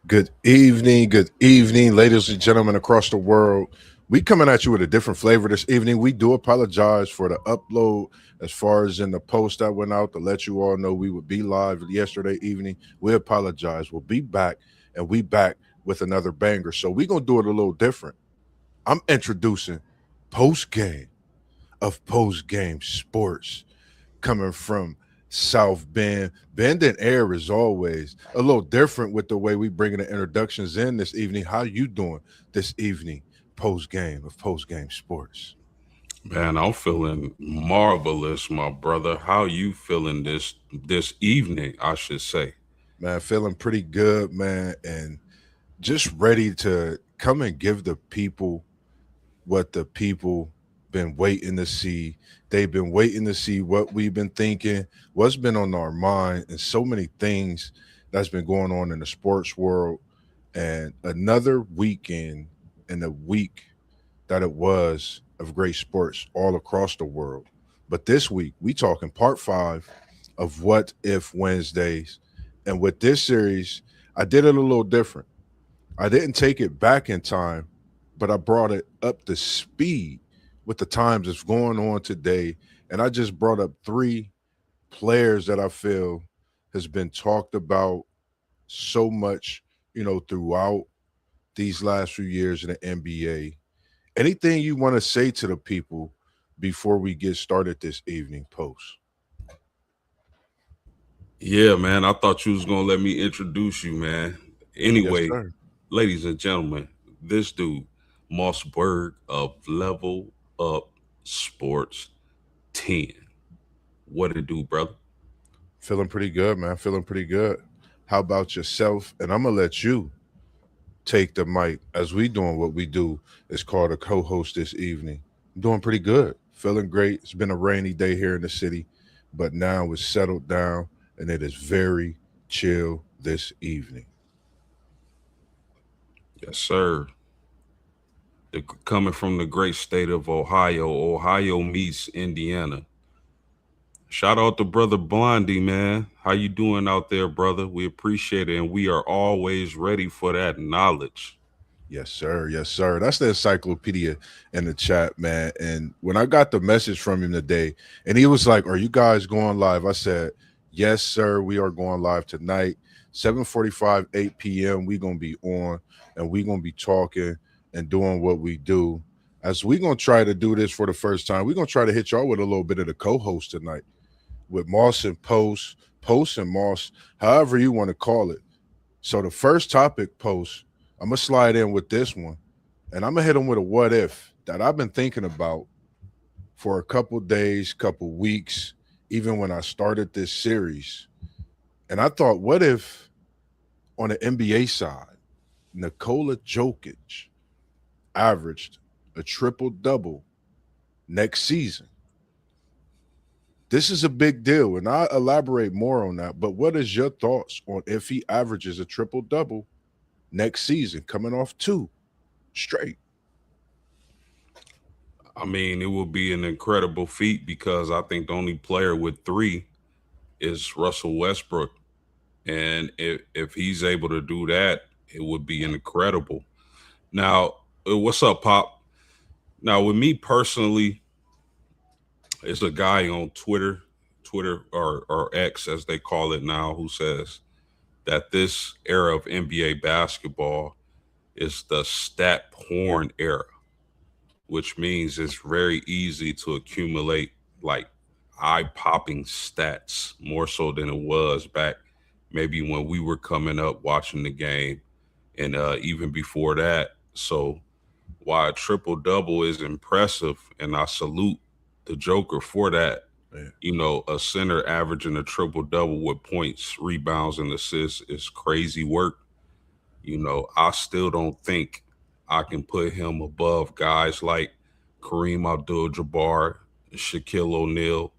Good evening, ladies and gentlemen across the world. We coming at you with a different flavor this evening. We do apologize for the upload as far as in the post that went out to let you all know we would be live yesterday evening. We apologize. We'll be back, and we back with another banger. So we gonna do it a little different. I'm introducing post game of post game sports coming from South Bend. Bend and Air is always a little different with the way we bringing the introductions in this evening. How you doing this evening? Post game of post game sports. Man, I'm feeling marvelous, my brother. How you feeling this evening, I should say. Man, feeling pretty good, man, and just ready to come and give the people what the people been waiting to see. They've been waiting to see what we've been thinking, what's been on our mind, and so many things that's been going on in the sports world. And another weekend and a week that it was of great sports all across the world. But this week, we talking part 5 of What If Wednesdays. And with this series, I did it a little different. I didn't take it back in time, but I brought it up to speed with the times that's going on today. And I just brought up 3 players that I feel has been talked about so much, throughout these last few years in the NBA. Anything you want to say to the people before we get started this evening, Post? Yeah, man, I thought you was gonna let me introduce you, man. Yes, Anyway, sir. ladies and gentlemen, this dude, Mossburgh of Level Up Sports 10. What it do, brother? Feeling pretty good, man. Feeling pretty good. How about yourself? And I'm gonna let you take the mic as we doing what we do. It's called a co-host this evening. I'm doing pretty good. Feeling great. It's been a rainy day here in the city, but now it's settled down and it is very chill this evening. Yes, sir. Coming from the great state of Ohio. Ohio meets Indiana. Shout out to brother Blondie, man. How you doing out there, brother? We appreciate it, and we are always ready for that knowledge. Yes, sir. Yes, sir. That's the encyclopedia in the chat, man. And when I got the message from him today, and he was like, "Are you guys going live?" I said, "Yes, sir. We are going live tonight, 7:45, 8 p.m. We gonna be on, and we gonna be talking and doing what we do. As we gonna try to do this for the first time, we gonna try to hit y'all with a little bit of the co-host tonight with Moss and Post, Post and Moss, however you want to call it. So the first topic, Post, I'm gonna slide in with this one, and I'm gonna hit them with a what if that I've been thinking about for a couple days, couple weeks, even when I started this series. And I thought, what if on the NBA side, Nikola Jokic averaged a triple double next season? This is a big deal, and I'll elaborate more on that. But what is your thoughts on if he averages a triple double next season, coming off 2 straight? I mean, it will be an incredible feat because I think the only player with three is Russell Westbrook. And if he's able to do that, it would be incredible. Now, what's up, Pop? Now, with me personally, it's a guy on Twitter or X as they call it now, who says that this era of NBA basketball is the stat porn era, which means it's very easy to accumulate like eye popping stats more so than it was back maybe when we were coming up watching the game and even before that. So, why a triple double is impressive, and I salute the Joker for that. Man, A center averaging a triple double with points, rebounds, and assists is crazy work. I still don't think I can put him above guys like Kareem Abdul-Jabbar, Shaquille O'Neal,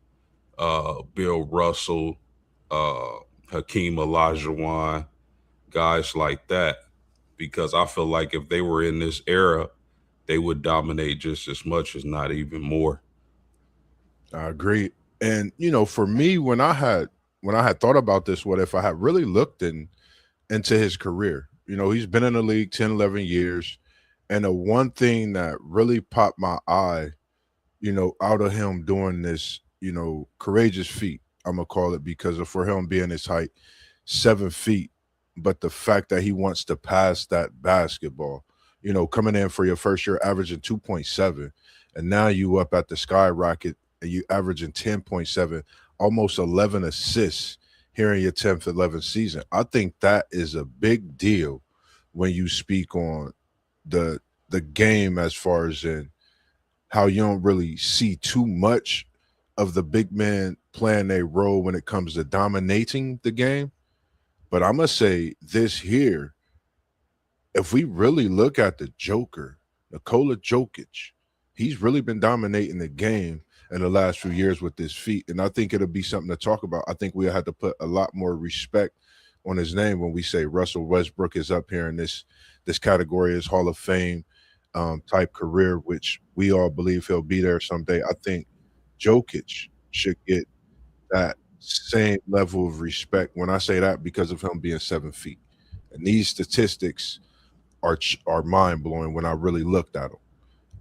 Bill Russell, Hakeem Olajuwon, guys like that, because I feel like if they were in this era, they would dominate just as much, as not even more. I agree. And for me, when I had thought about this, what if I had really looked into his career? He's been in the league 10, 11 years. And the one thing that really popped my eye, out of him doing this, courageous feat, I'm going to call it, because of for him being his height, 7 feet. But the fact that he wants to pass that basketball, coming in for your first year averaging 2.7, and now you up at the skyrocket and you averaging 10.7, almost 11 assists here in your 10th, 11th season. I think that is a big deal when you speak on the the game, as far as in how you don't really see too much of the big man playing a role when it comes to dominating the game. But I'm gonna say this here: if we really look at the Joker, Nikola Jokic, he's really been dominating the game in the last few years with his feet. And I think it'll be something to talk about. I think we had to put a lot more respect on his name when we say Russell Westbrook is up here in this category, as Hall of Fame type career, which we all believe he'll be there someday. I think Jokic should get that same level of respect. When I say that, because of him being 7 feet. And these statistics are mind blowing when I really looked at them.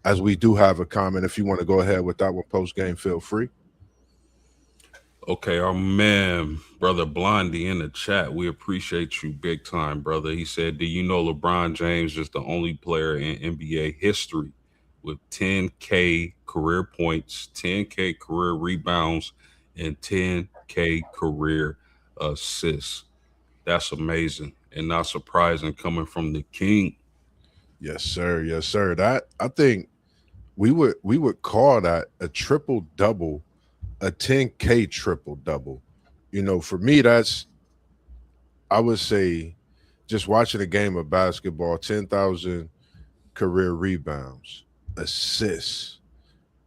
As we do have a comment, if you want to go ahead with that one post game, feel free. Okay, our man, brother Blondie in the chat, we appreciate you big time, brother. He said, "Do you know LeBron James is the only player in NBA history with 10K career points, 10K career rebounds, and 10K career assists? That's amazing and not surprising coming from the king." Yes, sir. Yes, sir. That, I think we would call that a triple double, a 10K triple double. For me, that's, I would say, just watching a game of basketball, 10,000 career rebounds, assists,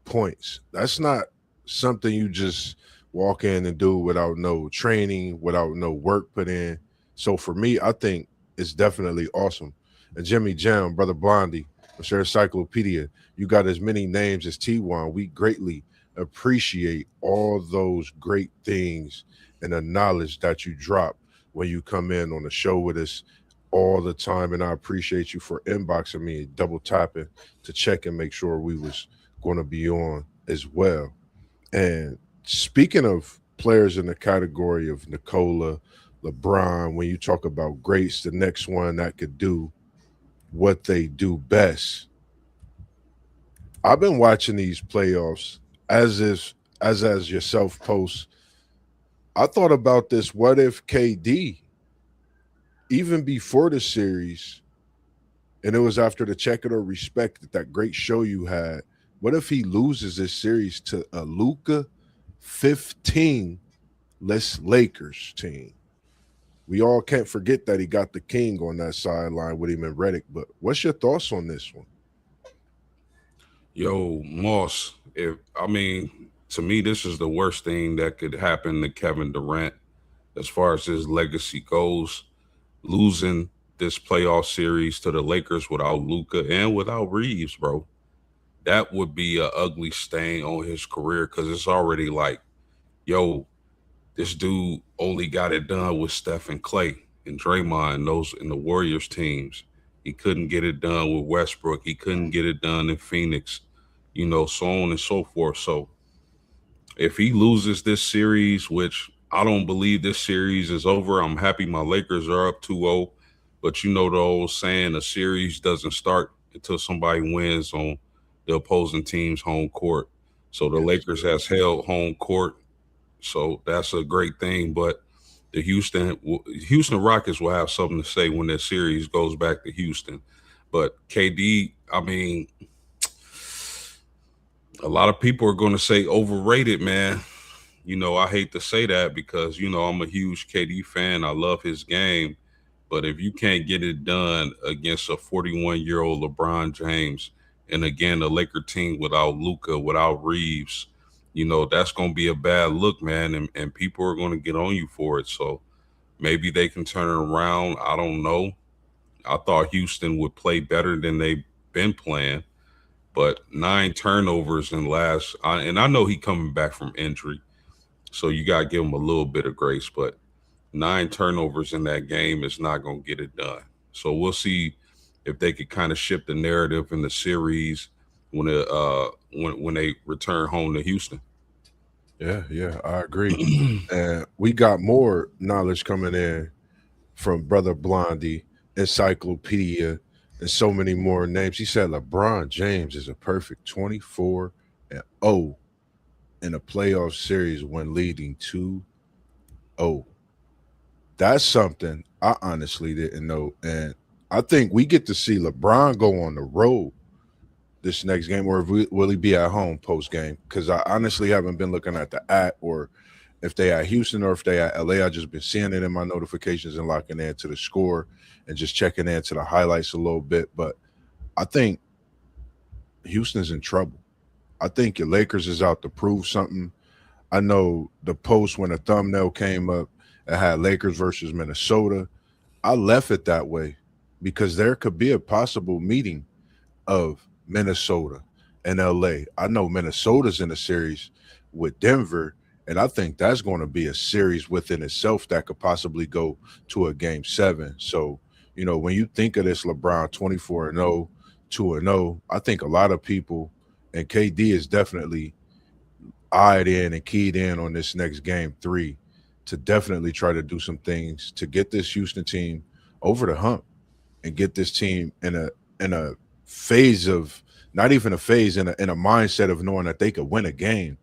points. That's not something you just walk in and do without no training, without no work put in. So for me, I think it's definitely awesome. And Jimmy Jam, Brother Blondie, Mr. Encyclopedia, you got as many names as T1. We greatly appreciate all those great things and the knowledge that you drop when you come in on the show with us all the time. And I appreciate you for inboxing me and double tapping to check and make sure we was going to be on as well. And speaking of players in the category of Nicola, LeBron, when you talk about greats, the next one that could do what they do best. I've been watching these playoffs as if as yourself posts. I thought about this. What if KD, even before the series, and it was after the check it or respect that great show you had, what if he loses this series to a Luca 15 less Lakers team? We all can't forget that he got the king on that sideline with him and Reddick. But what's your thoughts on this one? Yo, Moss, if I mean, to me, this is the worst thing that could happen to Kevin Durant as far as his legacy goes. Losing this playoff series to the Lakers without Luca and without Reeves, bro. That would be a ugly stain on his career because it's already like, yo, this dude only got it done with Steph and Clay and Draymond, those in the Warriors teams. He couldn't get it done with Westbrook. He couldn't get it done in Phoenix, so on and so forth. So if he loses this series, which I don't believe this series is over, I'm happy my Lakers are up 2-0. But you know the old saying, a series doesn't start until somebody wins on the opposing team's home court. So the Yes, Lakers sir. has held home court, so that's a great thing. But the Houston Rockets will have something to say when that series goes back to Houston. But KD, I mean, a lot of people are going to say overrated, man. I hate to say that because I'm a huge KD fan. I love his game, but if you can't get it done against a 41-year-old LeBron James, and again a Laker team without Luca, without Reeves, that's going to be a bad look, man, and people are going to get on you for it. So maybe they can turn it around. I don't know. I thought Houston would play better than they've been playing, but 9 turnovers in last, and I know he coming back from injury, so you got to give him a little bit of grace, but 9 turnovers in that game is not going to get it done. So we'll see if they could kind of shift the narrative in the series when they return home to Houston. Yeah, yeah, I agree. And we got more knowledge coming in from Brother Blondie, Encyclopedia, and so many more names. He said LeBron James is a perfect 24-0 in a playoff series when leading 2-0. That's something I honestly didn't know. And I think we get to see LeBron go on the road this next game, or will he be at home post game? Because I honestly haven't been looking at the at or if they at Houston or if they at LA. I just been seeing it in my notifications and locking into the score and just checking into the highlights a little bit. But I think Houston's in trouble. I think your Lakers is out to prove something. I know the post when a thumbnail came up, it had Lakers versus Minnesota. I left it that way because there could be a possible meeting of Minnesota and LA. I know Minnesota's in a series with Denver, and I think that's going to be a series within itself that could possibly go to a game 7. So, when you think of this LeBron 24-0, 2-0, I think a lot of people, and KD is definitely eyed in and keyed in on this next game 3 to definitely try to do some things to get this Houston team over the hump and get this team in a phase of, not even a phase, in a mindset of knowing that they could win a game,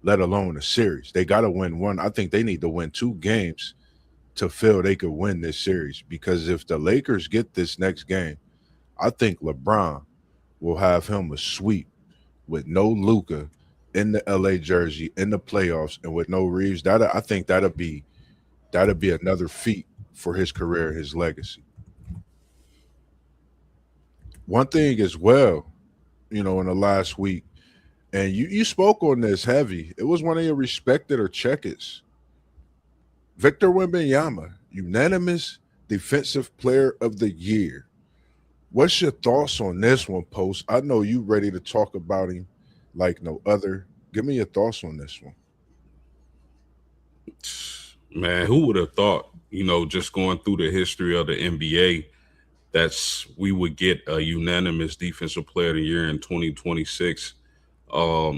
let alone a series. They got to win one. I think they need to win 2 games to feel they could win this series, because if the Lakers get this next game, I think LeBron will have him a sweep with no Luca in the LA jersey in the playoffs and with no Reeves. That, I think that'll be another feat for his career, his legacy. One thing as well, in the last week, and you spoke on this heavy. It was one of your respected or checkers, Victor Wembanyama, unanimous Defensive Player of the Year. What's your thoughts on this one, Post? I know you ready to talk about him like no other. Give me your thoughts on this one. Man, who would have thought, just going through the history of the NBA, that's we would get a unanimous defensive player of the year in 2026.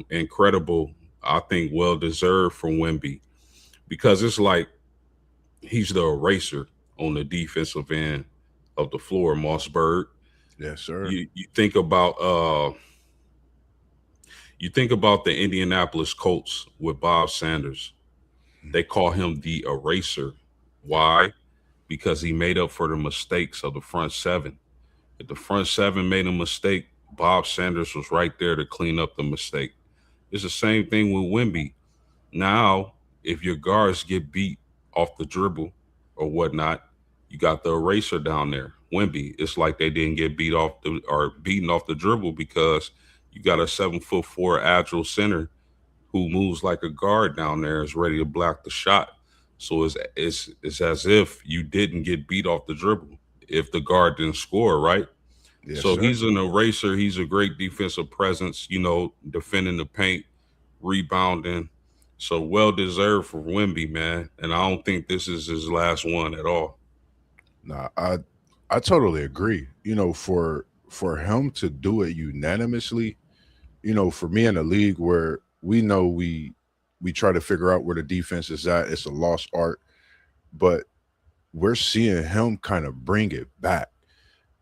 Incredible, I think well deserved from Wemby, because it's like he's the eraser on the defensive end of the floor, Mossburg. Yes, sir. You think about the Indianapolis Colts with Bob Sanders. Mm. They call him the eraser. Why? Because he made up for the mistakes of the front seven. If the front seven made a mistake, Bob Sanders was right there to clean up the mistake. It's the same thing with Wimby. Now, if your guards get beat off the dribble or whatnot, you got the eraser down there. Wimby. It's like they didn't get beat off or beaten off the dribble because you got a 7'4" agile center who moves like a guard down there, is ready to block the shot. So it's as if you didn't get beat off the dribble if the guard didn't score, right? Yes, So sir. he's an eraser. He's a great defensive presence, defending the paint, rebounding. So well deserved for Wimby, man. And I don't think this is his last one at all. Nah, I totally agree. For him to do it unanimously, for me in a league where we know we try to figure out where the defense is at, it's a lost art, but we're seeing him kind of bring it back.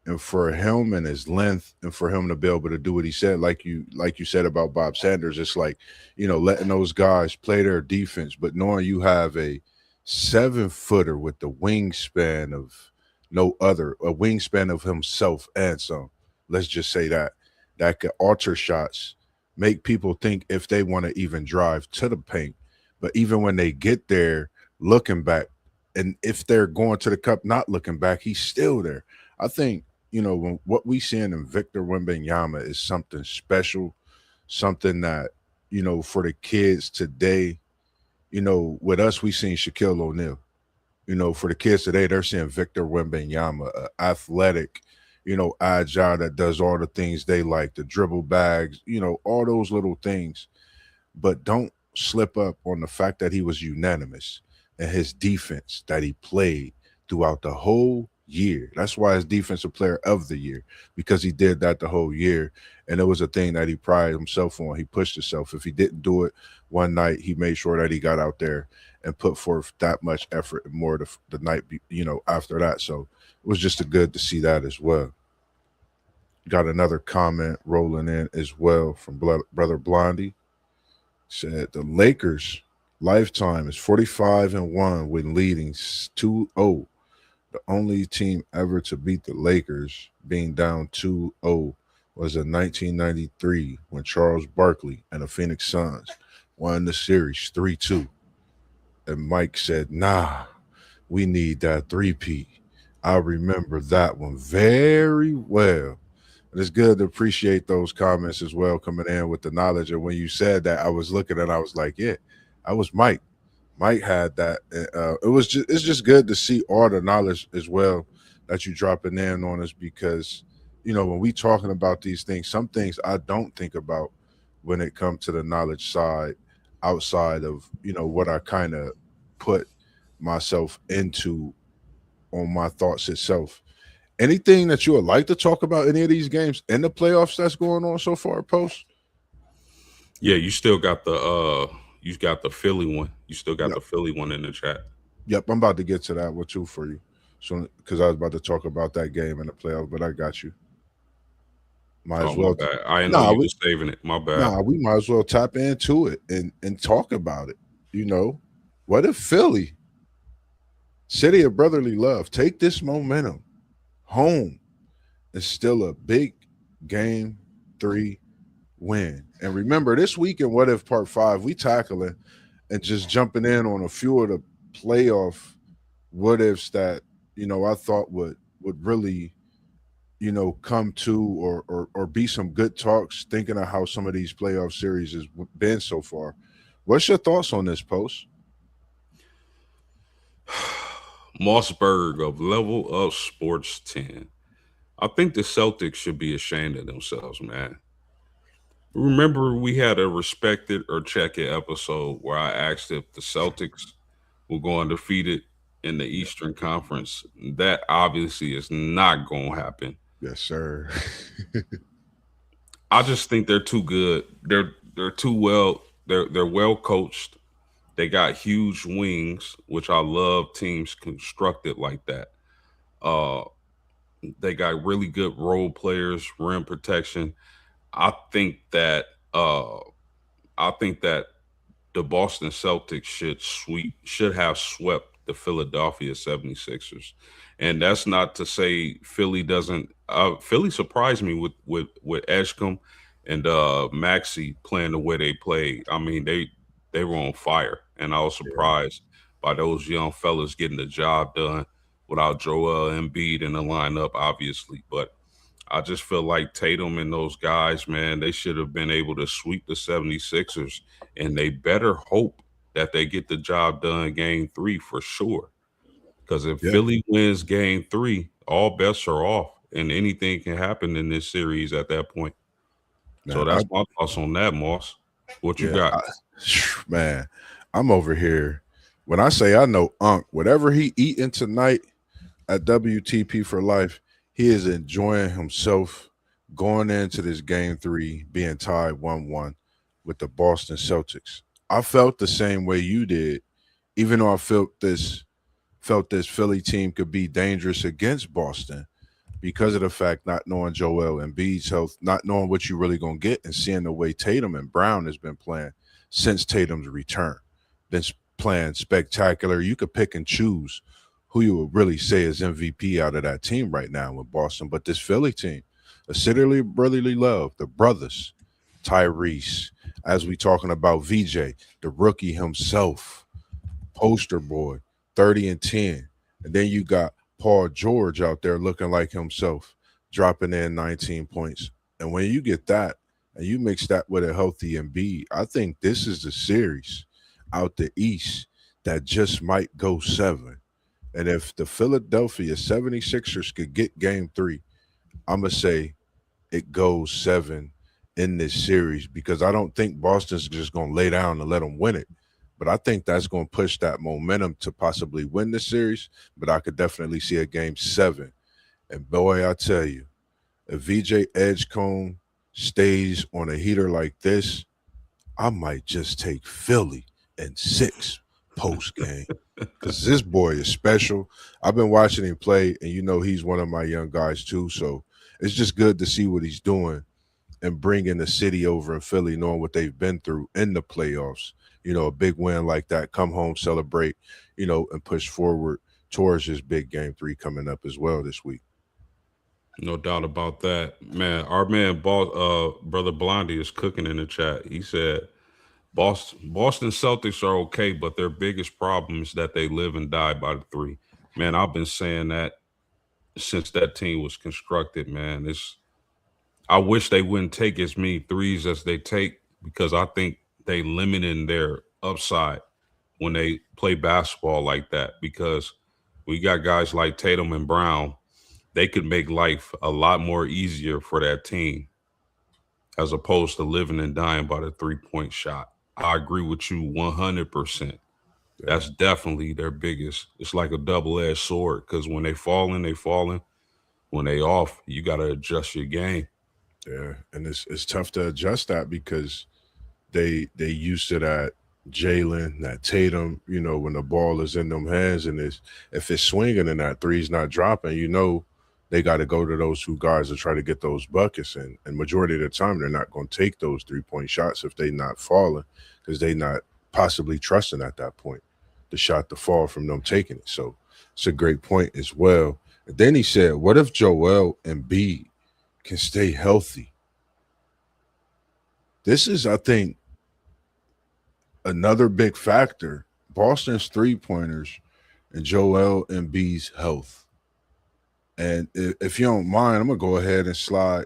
And for him and his length, and for him to be able to do what he said, like you said about Bob Sanders, it's like, letting those guys play their defense, but knowing you have a 7-footer with the wingspan of no other, a wingspan of himself and some, let's just say that could alter shots, make people think if they want to even drive to the paint. But even when they get there, looking back, and if they're going to the cup, not looking back, he's still there. I think, when what we seeing in Victor Wembanyama is something special, something that, for the kids today, with us, we seen Shaquille O'Neal. For the kids today, they're seeing Victor Wembanyama, athletic, agile, that does all the things they like, the dribble bags, all those little things. But don't slip up on the fact that he was unanimous and his defense that he played throughout the whole year. That's why he's defensive player of the year, because he did that the whole year. And it was a thing that he prided himself on. He pushed himself. If he didn't do it one night, he made sure that he got out there and put forth that much effort and more the night, after that. So it was just a good to see that as well. Got another comment rolling in as well from Brother Blondie. Said the Lakers lifetime is 45-1 when leading 2-0. The only team ever to beat the Lakers being down 2-0 was in 1993 when Charles Barkley and the Phoenix Suns won the series 3-2. And Mike said, nah, we need that three-peat. I remember that one very well. And it's good to appreciate those comments as well, coming in with the knowledge. And when you said that, I was looking and I was like, yeah, I was Mike. Mike had that. It's just good to see all the knowledge as well that you dropping in on us, because when we talking about these things, some things I don't think about when it comes to the knowledge side, outside of what I kind of put myself into on my thoughts itself. Anything that you would like to talk about any of these games in the playoffs that's going on so far, Post? Yeah, you got the Philly one. You still got Yep. the Philly one in the chat. Yep. I'm about to get to that one too for you. So, because I was about to talk about that game in the playoffs, but I got you. Might Oh as my well. bad. I didn't know Nah, you we was saving it. My bad. nah, we might as well tap into it and talk about it. You know, what if Philly, city of brotherly love, take this momentum home? It's still a big game 3 win. And remember, this weekend, what if part 5, we tackling and just jumping in on a few of the playoff what ifs that I thought would really come to, or be some good talks, thinking of how some of these playoff series has been so far. What's your thoughts on this, Post? Mossburgh of Level of Sports 10. I think the Celtics should be ashamed of themselves, man. Remember, we had a Respect It or Check It episode where I asked if the Celtics will go undefeated in the Eastern Conference. That obviously is not going to happen. Yes, sir. I just think they're too good. They're too well. They're well coached. They got huge wings, which I love teams constructed like that. Uh, they got really good role players, rim protection. I think that uh, I think that the Boston Celtics should have swept the Philadelphia 76ers. And that's not to say Philly doesn't Philly surprised me with Eshcom and Maxi playing the way they played. I mean, they were on fire, and I was Yeah, surprised by those young fellas getting the job done without Joel Embiid in the lineup, obviously. But I just feel like Tatum and those guys, man, they should have been able to sweep the 76ers, and they better hope that they get the job done game 3 for sure. Because if yeah, Philly wins game 3, all bets are off, and anything can happen in this series at that point. So man. that's my thoughts on that, Moss. What you Yeah, got? man. I'm over here. When I say I know Unc, whatever he eating tonight at WTP for life, he is enjoying himself going into this game 3 being tied 1-1 with the Boston Celtics. I felt the same way you did, even though I felt this Philly team could be dangerous against Boston because of the fact not knowing Joel Embiid's health, not knowing what you really gonna get, and seeing the way Tatum and Brown has been playing since Tatum's return. Been playing spectacular. You could pick and choose who you would really say is MVP out of that team right now with Boston. But this Philly team, a city brotherly love, the brothers, Tyrese, as we talking about VJ, the rookie himself, poster boy, 30 and 10. And then you got Paul George out there looking like himself, dropping in 19 points. And when you get that and you mix that with a healthy Embiid, I think this is the series out the East that just might go 7. And if the Philadelphia 76ers could get game 3, I'm going to say it goes 7 in this series, because I don't think Boston's just going to lay down and let them win it. But I think that's going to push that momentum to possibly win the series. But I could definitely see a game 7. And boy, I tell you, if VJ Edgecombe stays on a heater like this, I might just take Philly in 6 post game because this boy is special. I've been watching him play, and he's one of my young guys too. So it's just good to see what he's doing and bringing the city over in Philly, knowing what they've been through in the playoffs. A big win like that, come home, celebrate, and push forward towards this big game 3 coming up as well this week. No doubt about that, man. Our man, brother Blondie, is cooking in the chat. He said, Boston Celtics are okay, but their biggest problem is that they live and die by the three." Man, I've been saying that since that team was constructed. Man, I wish they wouldn't take as many threes as they take because I think they limiting their upside when they play basketball like that. Because we got guys like Tatum and Brown, they could make life a lot more easier for that team as opposed to living and dying by the 3-point shot. I agree with you 100%. Yeah, That's definitely their biggest. It's like a double-edged sword because when they falling, they falling. When they off, you got to adjust your game. yeah, and it's tough to adjust that because they used to that Jalen, that Tatum, when the ball is in them hands and if it's swinging and that three's not dropping, they got to go to those 2 guys to try to get those buckets. And majority of the time, they're not going to take those 3-point shots if they not falling because they not possibly trusting at that point the shot to fall from them taking it. So it's a great point as well. And then he said, what if Joel and B can stay healthy? This is, I think, another big factor. Boston's 3-pointers and Joel Embiid's health. And if you don't mind, I'm gonna go ahead and slide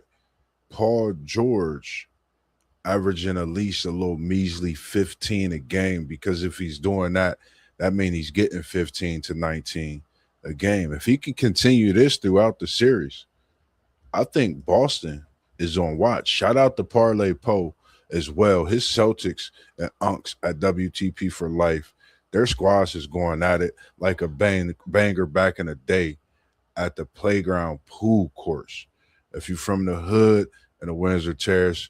Paul George averaging at least a little measly 15 a game because if he's doing that, that means he's getting 15 to 19 a game. If he can continue this throughout the series, I think Boston is on watch. Shout out to Parlay Poe as well. His Celtics and Unks at WTP for life. Their squads is going at it like a banger back in the day at the playground pool course. If you're from the hood and the Windsor Terrace,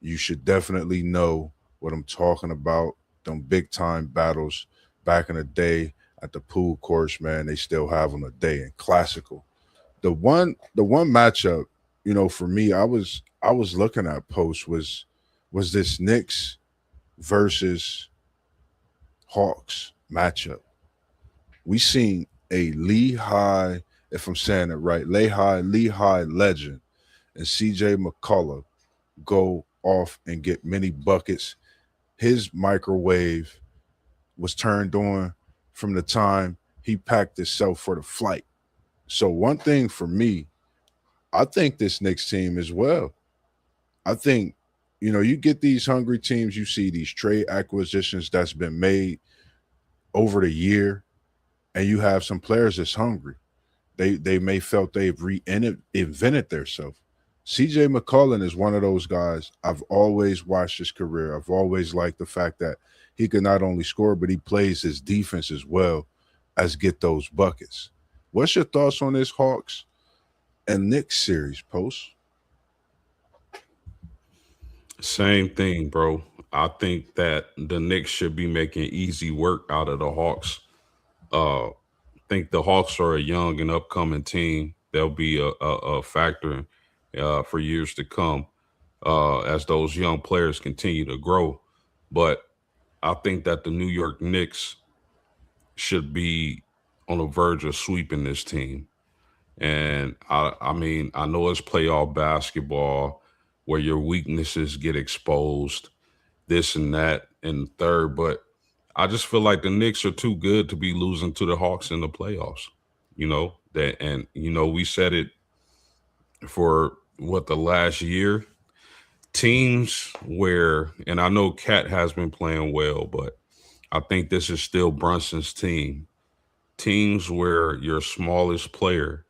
you should definitely know what I'm talking about. Them big time battles back in the day at the pool course, man. They still have them today and classical. The one matchup, for me, I was looking at post was this Knicks versus Hawks matchup. We seen a Lehigh, if I'm saying it right, Lehigh legend and CJ McCullough go off and get many buckets. His microwave was turned on from the time he packed himself for the flight. So one thing for me, I think this Knicks team as well. I think, you get these hungry teams, you see these trade acquisitions that's been made over the year, and you have some players that's hungry. They may felt they've reinvented themselves. CJ McCollum is one of those guys. I've always watched his career. I've always liked the fact that he can not only score, but he plays his defense as well as get those buckets. What's your thoughts on this Hawks and Knicks series, Post? Same thing, bro. I think that the Knicks should be making easy work out of the Hawks. I think the Hawks are a young and upcoming team. They'll be a factor for years to come as those young players continue to grow. But I think that the New York Knicks should be on the verge of sweeping this team. And I mean, I know it's playoff basketball where your weaknesses get exposed, this and that, and third. But I just feel like the Knicks are too good to be losing to the Hawks in the playoffs. We said it for what the last year. Teams where, and I know Cat has been playing well, but I think this is still Brunson's team. Teams where your smallest player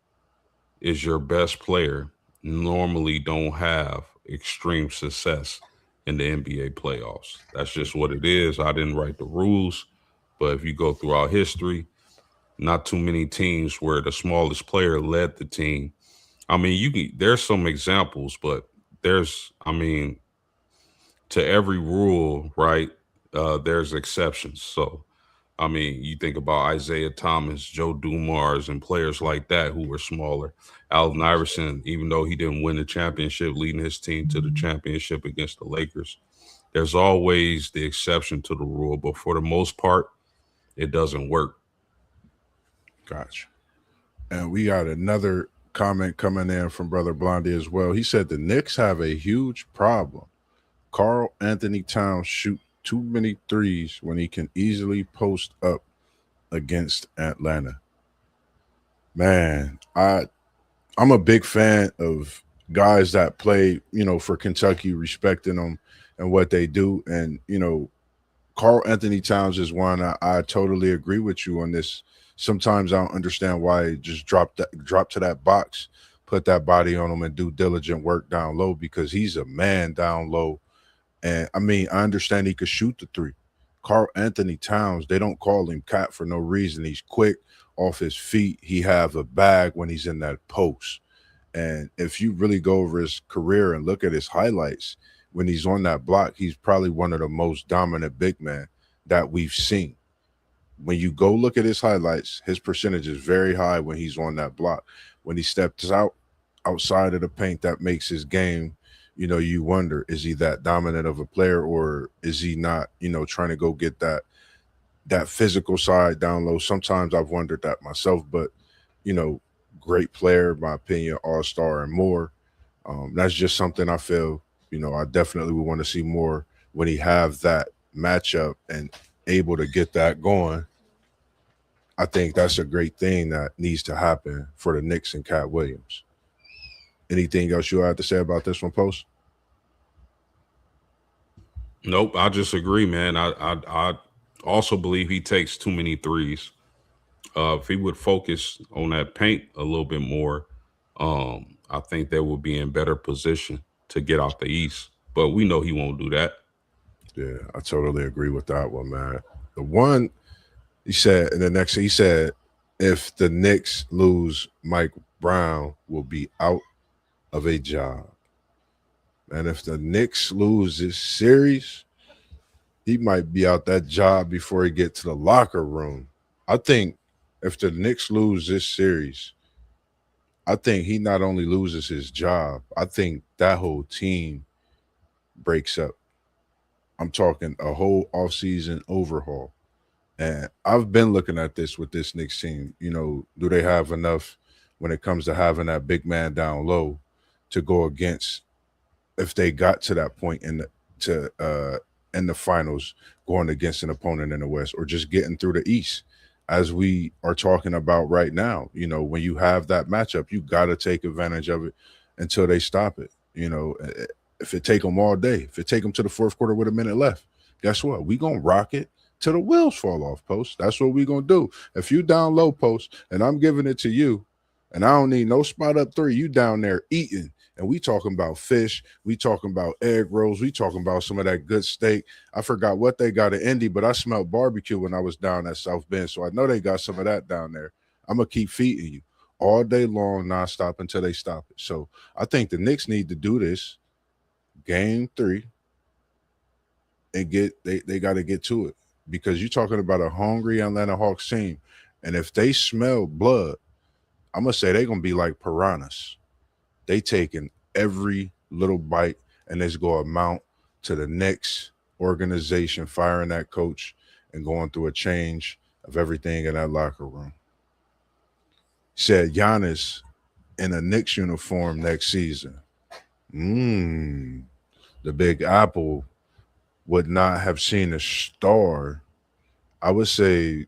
is your best player normally don't have extreme success. in the NBA playoffs. That's just what it is. I didn't write the rules, but if you go throughout history, not too many teams where the smallest player led the team. I mean, you can there's some examples, but I mean, to every rule, right? There's exceptions. So, I mean, you think about Isaiah Thomas, Joe Dumars, and players like that who were smaller. Allen Iverson, even though he didn't win the championship, leading his team to the championship against the Lakers. There's always the exception to the rule, but for the most part, it doesn't work. Gotcha. And we got another comment coming in from Brother Blondie as well. He said the Knicks have a huge problem. Carl Anthony Towns shoot too many threes when he can easily post up against Atlanta. Man, I'm a big fan of guys that play, for Kentucky, respecting them and what they do. And, Carl Anthony Towns is one. I totally agree with you on this. Sometimes I don't understand why he just drop to that box, put that body on him and do diligent work down low because he's a man down low. And I mean, I understand he could shoot the three. Carl Anthony Towns, they don't call him Cat for no reason. He's quick off his feet. He have a bag when he's in that post. And if you really go over his career and look at his highlights, when he's on that block, he's probably one of the most dominant big men that we've seen. When you go look at his highlights, his percentage is very high when he's on that block. When he steps outside of the paint, that makes his game, you wonder, is he that dominant of a player or is he not, trying to go get that physical side down low. Sometimes I've wondered that myself, but you know, great player, in my opinion, all-star and more. That's just something I feel, I definitely would want to see more when he have that matchup and able to get that going. I think that's a great thing that needs to happen for the Knicks and Cat Williams. Anything else you have to say about this one, Post? Nope, I just agree, man. I also believe he takes too many threes. If he would focus on that paint a little bit more, I think they would be in better position to get out the East. But we know he won't do that. Yeah, I totally agree with that one, man. The one he said, and the next he said, if the Knicks lose, Mike Brown will be out of a job. And if the Knicks lose this series, he might be out that job before he get to the locker room. I think if the Knicks lose this series, I think he not only loses his job, I think that whole team breaks up. I'm talking a whole offseason overhaul. And I've been looking at this with this Knicks team. Do they have enough when it comes to having that big man down low to go against if they got to that point in the finals, going against an opponent in the West or just getting through the East, as we are talking about right now. When you have that matchup, you got to take advantage of it until they stop it. If it take them all day, if it take them to the fourth quarter with a minute left, guess what? We gonna rock it till the wheels fall off, Post. That's what we gonna do. If you down low, Post, and I'm giving it to you, and I don't need no spot up three, you down there eating. And we talking about fish, we talking about egg rolls, we talking about some of that good steak. I forgot what they got in Indy, but I smelled barbecue when I was down at South Bend, so I know they got some of that down there. I'm gonna keep feeding you all day long, nonstop until they stop it. So I think the Knicks need to do this game three and they got to get to it because you're talking about a hungry Atlanta Hawks team, and if they smell blood, I'm gonna say they're gonna be like piranhas. They taking every little bite, and it's going to amount to the next organization firing that coach and going through a change of everything in that locker room. Said Giannis in a Knicks uniform next season. The Big Apple would not have seen a star. I would say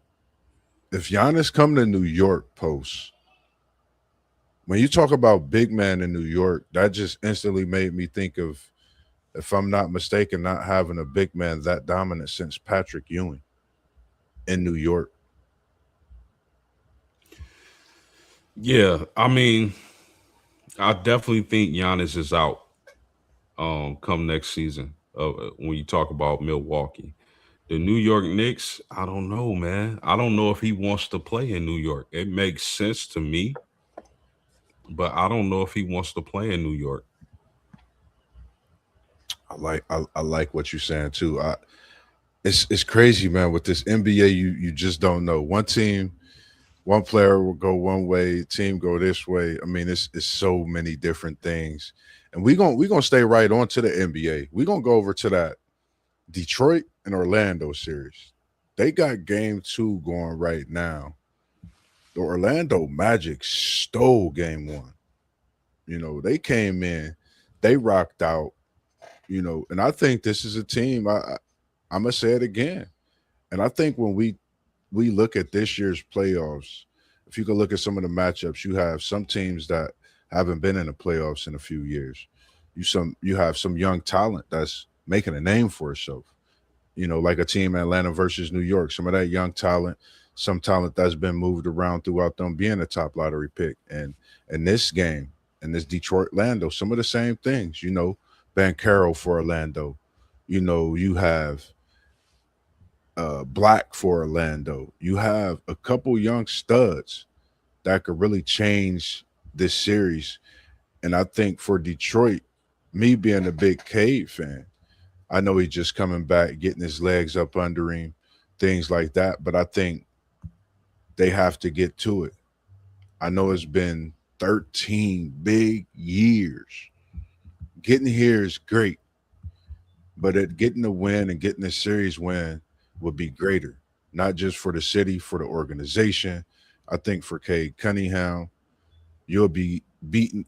if Giannis come to New York, Post, when you talk about big man in New York, that just instantly made me think of, if I'm not mistaken, not having a big man that dominant since Patrick Ewing in New York. Yeah, I mean, I definitely think Giannis is out come next season. when you talk about Milwaukee. The New York Knicks, I don't know, man. I don't know if he wants to play in New York. It makes sense to me, but I don't know if he wants to play in New York. I like what you're saying too. It's crazy, man. With this NBA, you just don't know. One team, one player will go one way, team go this way. I mean, it's so many different things. And we gonna stay right on to the NBA. We're gonna go over to that Detroit and Orlando series. They got game 2 going right now. The Orlando Magic stole game 1. They came in, they rocked out, and I think this is a team. I'm gonna say it again. And I think when we look at this year's playoffs, if you can look at some of the matchups, you have some teams that haven't been in the playoffs in a few years. You have some young talent that's making a name for itself. Like a team Atlanta versus New York. Some of that young talent, some talent that's been moved around throughout them being a top lottery pick. And in this game, in this Detroit Orlando, some of the same things. Bankero for Orlando. You have Black for Orlando. You have a couple young studs that could really change this series. And I think for Detroit, me being a big Cade fan, I know he's just coming back, getting his legs up under him, things like that. But I think they have to get to it. I know it's been 13 big years. Getting here is great, but getting the win and getting the series win would be greater, not just for the city, for the organization. I think for Cade Cunningham, you'll be beating,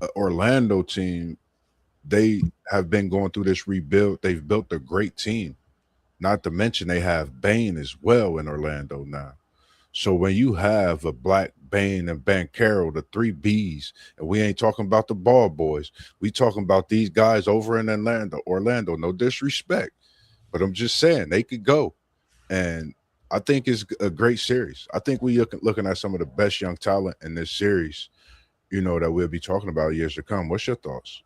a Orlando team. They have been going through this rebuild. They've built a great team. Not to mention they have Bain as well in Orlando now. So when you have a Black, Bain, and Bankero, the 3 Bs, and we ain't talking about the ball boys, we talking about these guys over in Atlanta, Orlando. No disrespect, but I'm just saying they could go, and I think it's a great series. I think we looking at some of the best young talent in this series. That we'll be talking about years to come. What's your thoughts?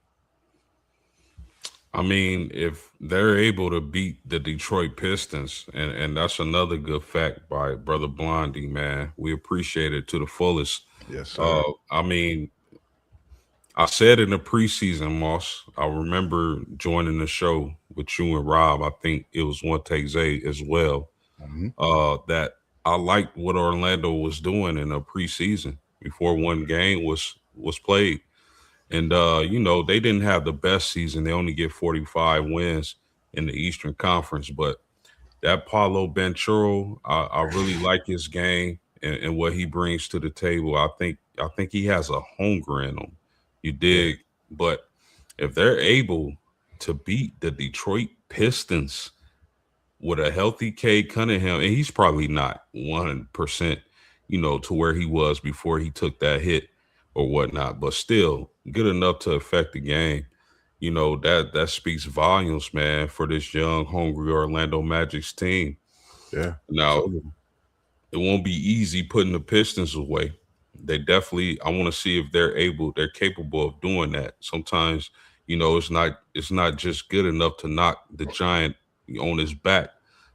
I mean, if they're able to beat the Detroit Pistons, and that's another good fact by Brother Blondie, man, we appreciate it to the fullest. Yes, sir. I mean, I said in the preseason, Moss, I remember joining the show with you and Rob. I think it was One Take Zay as well. Hmm. That I liked what Orlando was doing in the preseason before one game was played. And they didn't have the best season. They only get 45 wins in the Eastern Conference. But that Paulo Banchero, I really like his game and what he brings to the table. I think he has a hunger in him. You Yeah, dig? But if they're able to beat the Detroit Pistons with a healthy Cade Cunningham, and he's probably not 100%, to where he was before he took that hit or whatnot, but still good enough to affect the game. That speaks volumes, man, for this young, hungry Orlando Magic's team. yeah, Now, totally. it won't be easy putting the Pistons away. They definitely, I want to see if they're capable of doing that. Sometimes, it's not just good enough to knock the giant on his back.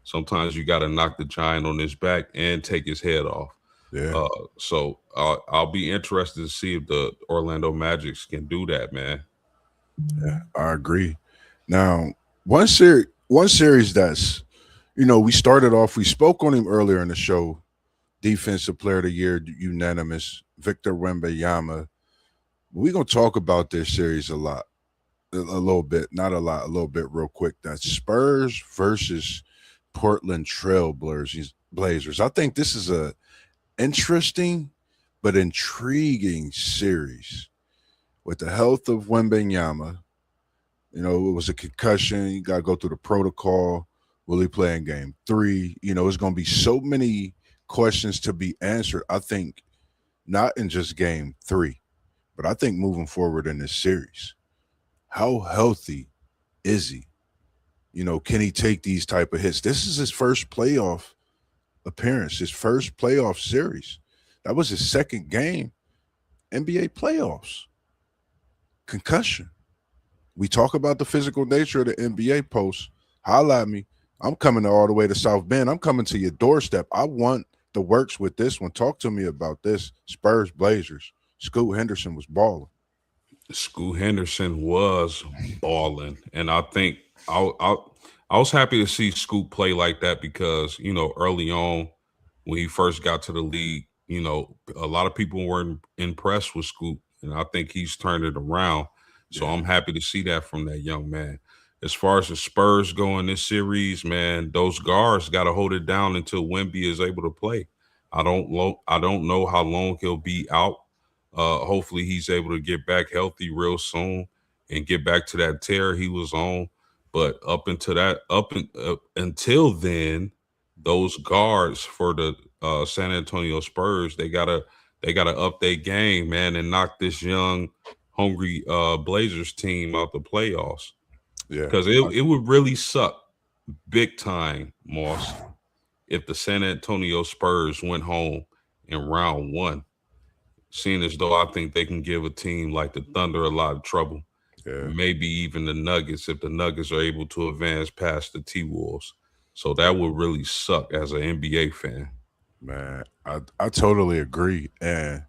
Sometimes you got to knock the giant on his back and take his head off. Yeah, Uh, so I'll be interested to see if the Orlando Magics can do that, man. yeah, I agree. Now, one series that's we started off. We spoke on him earlier in the show. Defensive Player of the Year, unanimous. Victor Wembanyama. We're gonna talk about this series a little bit, not a lot, a little bit, real quick. That's Spurs versus Portland Trail Blazers. I think this is a interesting but intriguing series with the health of Wembanyama. It was a concussion. You got to go through the protocol. Will he play in game 3? It's going to be so many questions to be answered. I think not in just game 3, but I think moving forward in this series. How healthy is he? Can he take these type of hits? This is his first playoff appearance, his first playoff series. That was his second game, NBA playoffs. Concussion. We talk about the physical nature of the NBA post. Holla at me. I'm coming all the way to South Bend. I'm coming to your doorstep. I want the works with this one. Talk to me about this. Spurs Blazers. Scoot Henderson was balling. Scoot Henderson was balling, and I think I I was happy to see Scoot play like that because early on when he first got to the league, a lot of people weren't impressed with Scoot, and I think he's turned it around. So Yeah, I'm happy to see that from that young man. As far as the Spurs go in this series, man, those guards got to hold it down until Wemby is able to play. I don't know how long he'll be out. Hopefully, he's able to get back healthy real soon and get back to that tear he was on. But until then, those guards for the San Antonio Spurs, they gotta up their game, man, and knock this young, hungry Blazers team out the playoffs. yeah, Because it would really suck big time, Moss, if the San Antonio Spurs went home in round one, seeing as though I think they can give a team like the Thunder a lot of trouble. yeah, Maybe even the Nuggets if the Nuggets are able to advance past the T Wolves. So that would really suck as an NBA fan. man. I totally agree. And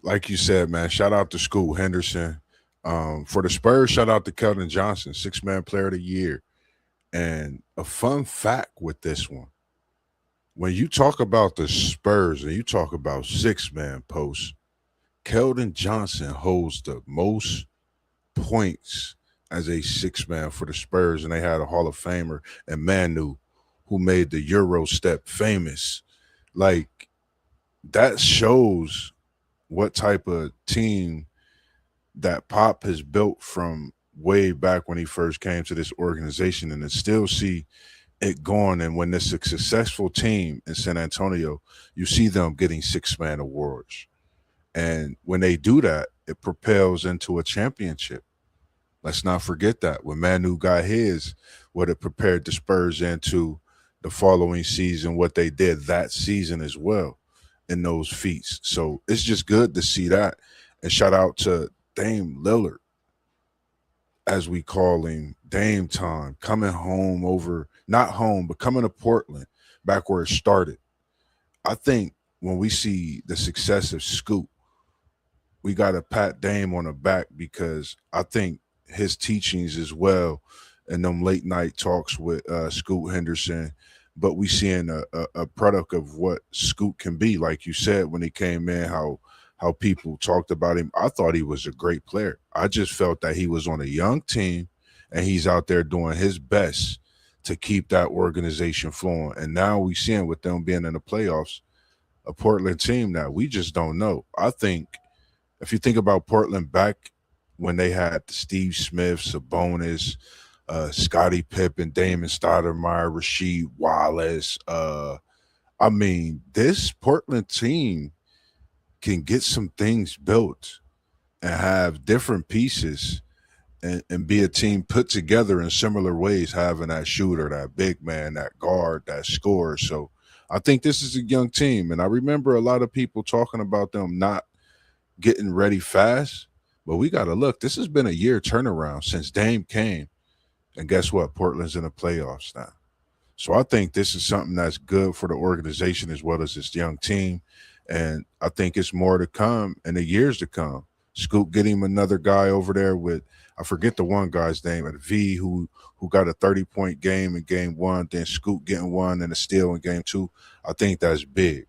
like you said, man, shout out to Scoot Henderson. For the Spurs, shout out to Keldon Johnson, 6-man player of the year. And a fun fact with this one, when you talk about the Spurs and you talk about 6-man posts, Keldon Johnson holds the most points as a 6-man for the Spurs, and they had a Hall of Famer and Manu, who made the Euro step famous. Like that shows what type of team that Pop has built from way back when he first came to this organization, and to still see it going. And when it's a successful team in San Antonio, you see them getting 6-man awards. And when they do that, it propels into a championship. Let's not forget that when Manu got his, what it prepared the Spurs into the following season, what they did that season as well in those feats. So it's just good to see that. And shout out to Dame Lillard, as we call him, Dame Time, coming home over, not home, but coming to Portland, back where it started. I think when we see the success of Scoop, we got to pat Dame on the back because I think his teachings as well and them late night talks with Scoot Henderson, but we seeing a product of what Scoot can be. Like you said, when he came in, how people talked about him. I thought he was a great player. I just felt that he was on a young team and he's out there doing his best to keep that organization flowing. And now we seeing with them being in the playoffs, a Portland team that we just don't know. I think if you think about Portland back when they had the Steve Smith, Sabonis, Scottie Pippen, Damon Stoudemire, Rasheed Wallace. I mean, this Portland team can get some things built and have different pieces and be a team put together in similar ways, having that shooter, that big man, that guard, that scorer. So I think this is a young team. And I remember a lot of people talking about them not getting ready fast. But we got to look. This has been a year turnaround since Dame came. And guess what? Portland's in the playoffs now. So I think this is something that's good for the organization as well as this young team. And I think it's more to come in the years to come. Scoop get him another guy over there with, I forget the one guy's name at V who got a 30-point game in game one, then Scoop getting one and a steal in game two. I think that's big.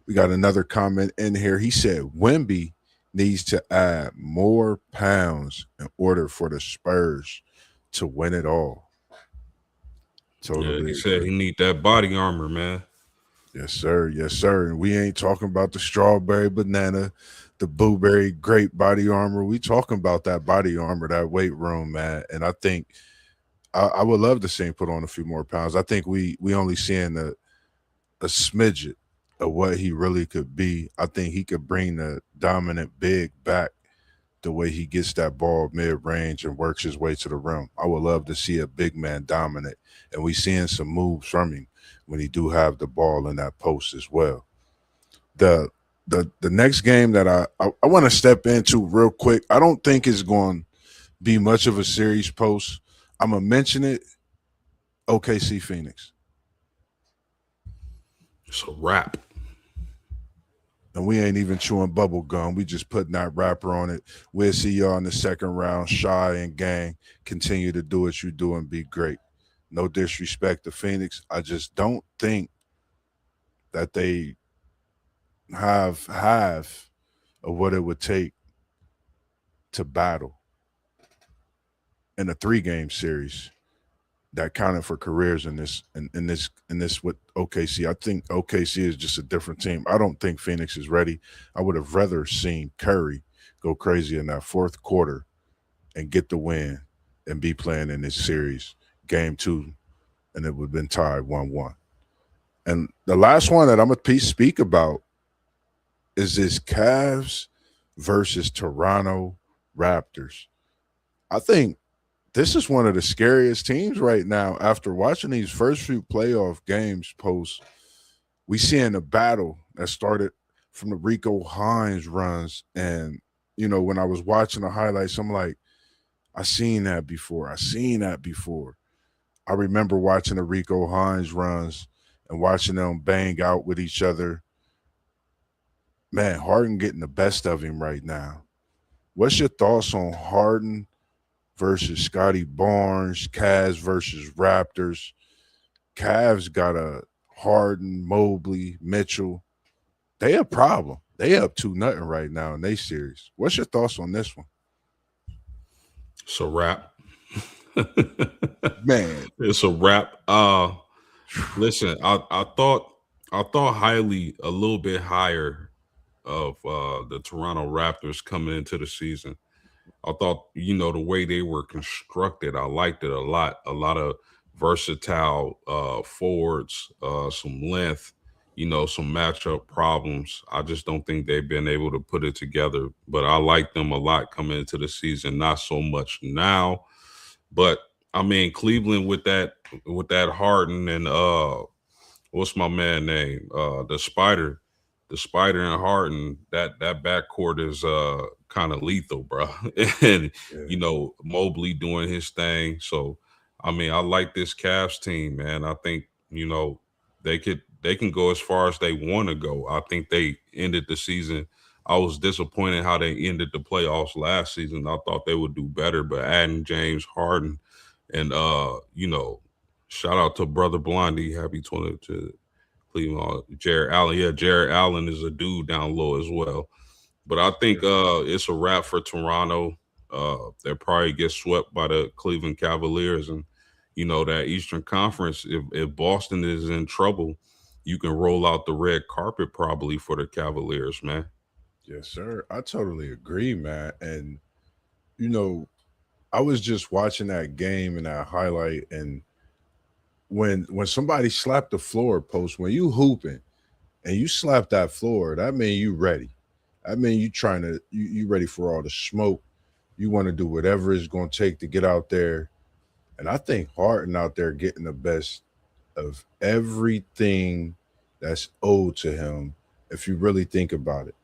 We got another comment in here. He said Wemby needs to add more pounds in order for the Spurs to win it all. Yeah, Totally he said agree. he need that body armor, man. Yes, sir. Yes, sir. And we ain't talking about the strawberry banana, the blueberry grape body armor. We talking about that body armor, that weight room, man. And I think I would love to see him put on a few more pounds. I think we only seeing a smidget of what he really could be. I think he could bring the dominant big back the way he gets that ball mid range and works his way to the rim. I would love to see a big man dominant, and we seeing some moves from him when he do have the ball in that post as well. The the next game that I want to step into real quick. I don't think it's going be much of a series post. I'm gonna mention it. OKC Phoenix, It's a wrap. and we ain't even chewing bubble gum. We just putting that wrapper on it. We'll see y'all in the second round. Shy and gang, continue to do what you do and be great. No disrespect to Phoenix. I just don't think that they have half of what it would take to battle in a 3 game series that counted for careers in this with OKC. I think OKC is just a different team. I don't think Phoenix is ready. I would have rather seen Curry go crazy in that fourth quarter and get the win and be playing in this series, game 2, and it would have been tied 1-1. And the last one that I'm gonna speak about is this Cavs versus Toronto Raptors. I think this is one of the scariest teams right now. After watching these first few playoff games post, we seeing a battle that started from the Rico Hines runs. And, when I was watching the highlights, I'm like, I seen that before. I seen that before. I remember watching the Rico Hines runs and watching them bang out with each other. Man, Harden getting the best of him right now. What's your thoughts on Harden versus Scotty Barnes, Cavs versus Raptors? Cavs got a Harden, Mobley, Mitchell. They a problem. They up 2-0 right now in they series. What's your thoughts on this one? It's a wrap. Man. It's a wrap. Listen, I thought highly, a little bit higher of the Toronto Raptors coming into the season. I thought, the way they were constructed, I liked it a lot. A lot of versatile forwards, some length, some matchup problems. I just don't think they've been able to put it together. But I like them a lot coming into the season. Not so much now, but I mean Cleveland with that Harden and what's my man name? The Spider and Harden. That backcourt is kind of lethal, bro. And Yeah. Mobley doing his thing. So I mean, I like this Cavs team, man. I think they can go as far as they want to go. I think they ended the season. I was disappointed how they ended the playoffs last season. I thought they would do better, but adding James Harden and shout out to brother Blondie, happy 20 to Cleveland. Jared Allen, yeah, Jared Allen is a dude down low as well. But I think Yeah. it's a wrap for Toronto. They'll probably get swept by the Cleveland Cavaliers, and that Eastern Conference. If Boston is in trouble, you can roll out the red carpet probably for the Cavaliers, man. Yes, sir. I totally agree, man. And you know, I was just watching that game and that highlight, and when somebody slapped the floor post, when you hooping and you slap that floor, that mean you ready. I mean you trying to you ready for all the smoke. You want to do whatever it's gonna take to get out there. And I think Harden out there getting the best of everything that's owed to him, if you really think about it.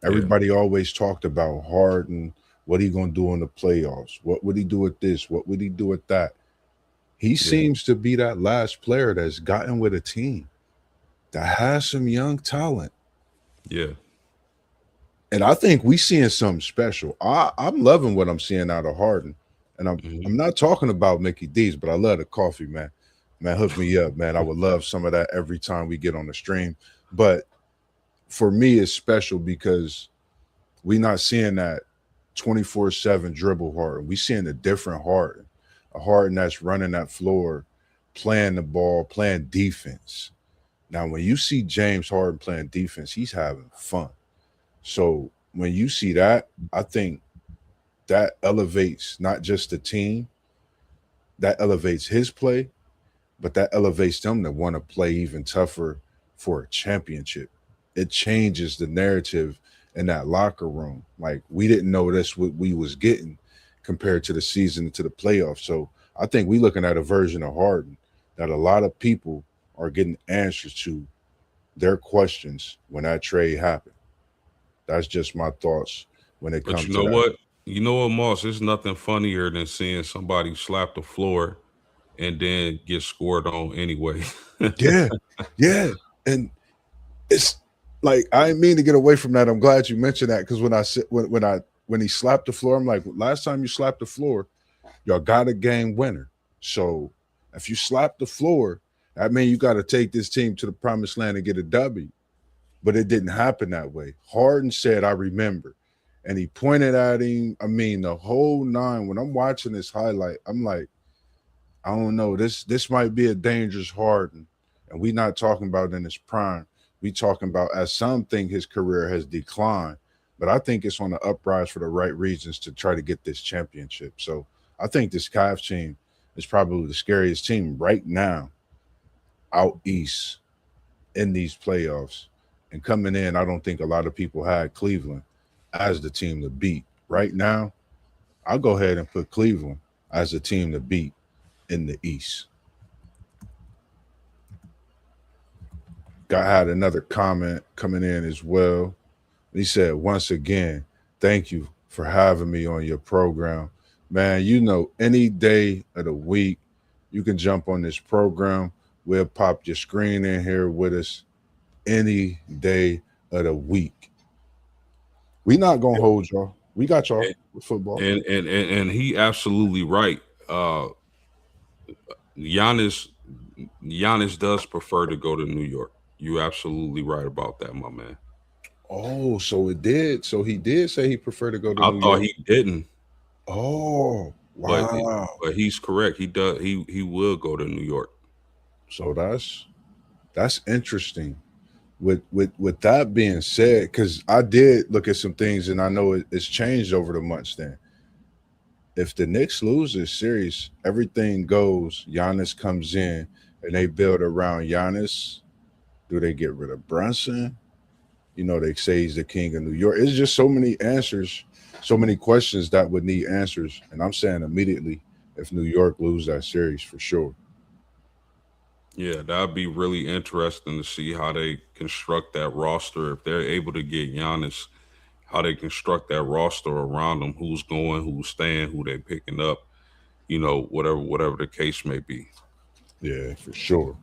Yeah, Everybody always talked about Harden, what he gonna do in the playoffs, what would he do with this, what would he do with that. He yeah, seems to be that last player that's gotten with a team that has some young talent. yeah. And I think we seeing something special. I'm loving what I'm seeing out of Harden. And I'm Hmm. not talking about Mickey D's, but I love the coffee, man. Man, hook me up, man. I would love some of that every time we get on the stream. But for me, it's special because we not seeing that 24/7 dribble Harden. We seeing a different Harden, a Harden that's running that floor, playing the ball, playing defense. Now, when you see James Harden playing defense, he's having fun. So when you see that, I think that elevates not just the team, that elevates his play, but that elevates them to want to play even tougher for a championship. It changes the narrative in that locker room. Like we didn't know that's what we was getting compared to the season to the playoffs. So I think we looking at a version of Harden that a lot of people are getting answers to their questions when that trade happened. That's just my thoughts when it But comes you to know that. what? You know what, Moss? There's nothing funnier than seeing somebody slap the floor and then get scored on anyway. Yeah, yeah, and it's like I didn't mean to get away from that. I'm glad you mentioned that because when he slapped the floor, I'm like, last time you slapped the floor, y'all got a game winner. So if you slap the floor, that means you got to take this team to the promised land and get a W. But it didn't happen that way. Harden said, "I remember," and he pointed at him. I mean, the whole nine. When I'm watching this highlight, I'm like, I don't know. This might be a dangerous Harden, and we not talking about in his prime. We talking about as some think his career has declined, but I think it's on the uprise for the right reasons to try to get this championship. So I think this Cavs team is probably the scariest team right now out east in these playoffs. And coming in, I don't think a lot of people had Cleveland as the team to beat. Right now, I'll go ahead and put Cleveland as the team to beat in the East. Got had another comment coming in as well. He said, once again, thank you for having me on your program. Man, you know, any day of the week, you can jump on this program. We'll pop your screen in here with us any day of the week. We not gonna hold y'all. We got y'all and, with football. and he absolutely right. Giannis Giannis does prefer to go to New York. You absolutely right about that, my man. Oh, so it did. So he did say he preferred to go to I New thought York. he didn't, Oh, but wow. but he's correct. He does. He will go to New York. So that's interesting. With that being said, because I did look at some things and I know it's changed over the months. Then, if the Knicks lose this series, everything goes. Giannis comes in and they build around Giannis. Do they get rid of Brunson? You know, they say he's the king of New York. It's just so many answers, so many questions that would need answers. And I'm saying immediately, if New York lose that series for sure. Yeah, that'd be really interesting to see how they construct that roster. If they're able to get Giannis, how they construct that roster around them, who's going, who's staying, who they picking up, whatever the case may be. Yeah, for sure.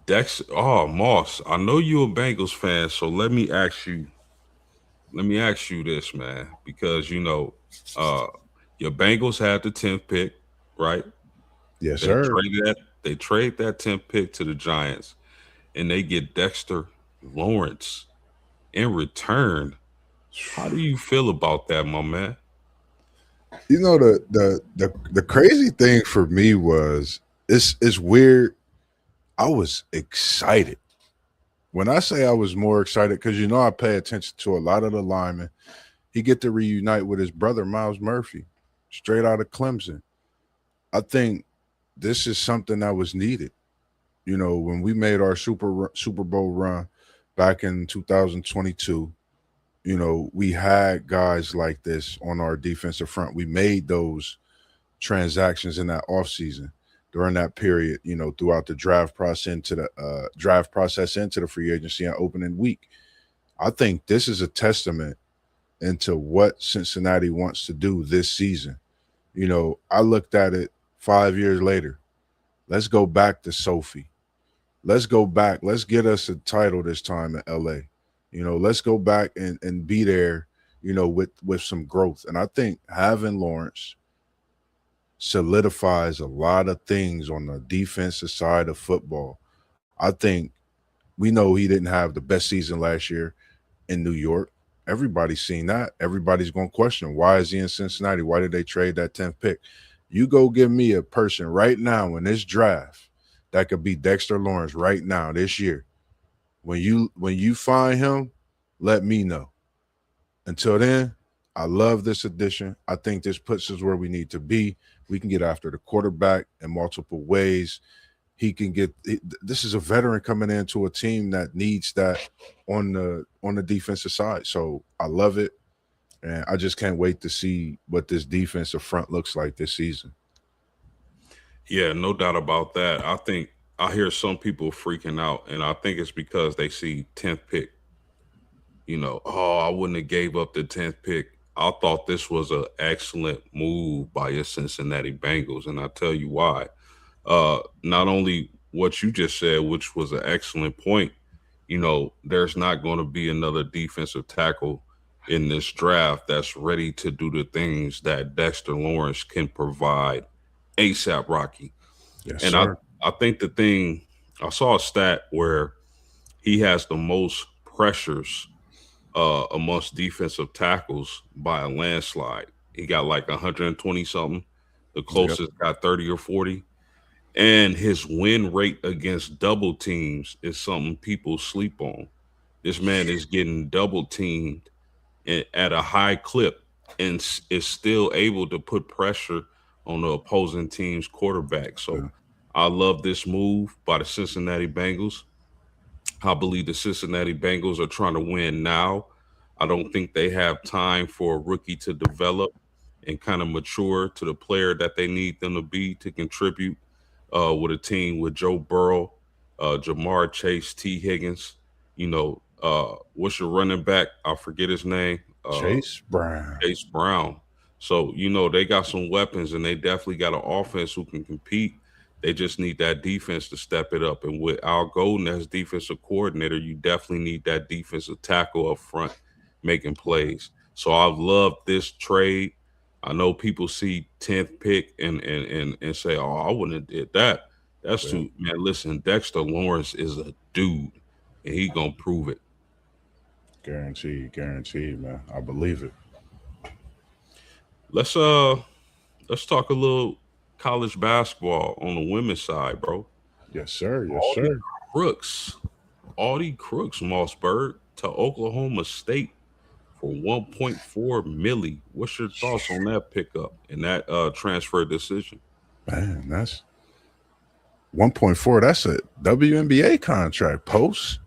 Moss, I know you're a Bengals fan, so let me ask you this, man, because uh, your Bengals had the 10th pick, right? Yes, They sir. trade that 10th pick to the Giants, and they get Dexter Lawrence in return. How do you feel about that, my man? You know the crazy thing for me was it's weird. I was excited. When I say I was more excited, because you know I pay attention to a lot of the linemen. He get to reunite with his brother Miles Murphy, straight out of Clemson. I think this is something that was needed. You know, when we made our Super Bowl run back in 2022, you know, we had guys like this on our defensive front. We made those transactions in that offseason during that period, you know, throughout the draft process into the free agency and opening week. I think this is a testament into what Cincinnati wants to do this season. You know, I looked at it 5 years later. Let's go back to Sophie. Let's go back. Let's get us a title this time in LA. You know, let's go back and be there, you know, with some growth. And I think having Lawrence solidifies a lot of things on the defensive side of football. I think we know he didn't have the best season last year in New York. Everybody's seen that. Everybody's going to question why is he in Cincinnati? Why did they trade that 10th pick? You go give me a person right now in this draft that could be Dexter Lawrence right now this year. When you find him, let me know. Until then, I love this addition. I think this puts us where we need to be. We can get after the quarterback in multiple ways. He can get. This is a veteran coming into a team that needs that on the defensive side. So I love it, and I just can't wait to see what this defensive front looks like this season. Yeah, no doubt about that. I think I hear some people freaking out, and I think it's because they see 10th pick. Oh, I wouldn't have gave up the 10th pick. I thought this was an excellent move by your Cincinnati Bengals, and I'll tell you why. Not only what you just said, which was an excellent point, there's not going to be another defensive tackle in this draft that's ready to do the things that Dexter Lawrence can provide ASAP Rocky. Yes, And I, sir. I think the thing, I saw a stat where he has the most pressures amongst defensive tackles by a landslide. He got like 120 something. The Yep. closest got 30 or 40. And his win rate against double teams is something people sleep on. This man is getting double teamed at a high clip and is still able to put pressure on the opposing team's quarterback. So Yeah. I love this move by the Cincinnati Bengals. I believe the Cincinnati Bengals are trying to win now. I don't think they have time for a rookie to develop and kind of mature to the player that they need them to be to contribute with a team with Joe Burrow, Jamar Chase, T. Higgins. What's your running back? I forget his name. Chase Brown. Chase Brown. So, they got some weapons and they definitely got an offense who can compete. They just need that defense to step it up. And with Al Golden as defensive coordinator, you definitely need that defensive tackle up front making plays. So I've loved this trade. I know people see 10th pick and say, oh, I wouldn't have did that. That's Yeah. too man. Listen, Dexter Lawrence is a dude and he gonna prove it. Guaranteed, guaranteed, man. I believe it. Let's uh let's talk a little college basketball on the women's side, bro. Yes, sir. Yes, Audi sir. Crooks, Audi Crooks, Mossburgh to Oklahoma State for 1.4 milli. What's your thoughts on that pickup and that transfer decision? Man, that's 1.4. That's a WNBA contract. Post.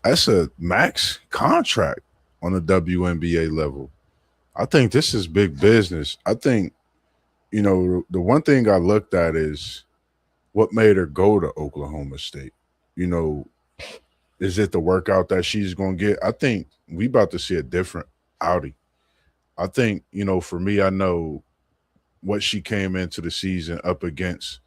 That's a max contract on the WNBA level. I think this is big business. I think, the one thing I looked at is what made her go to Oklahoma State. You know, is it the workout that she's going to get? I think we about to see a different Audi. I think, for me, I know what she came into the season up against.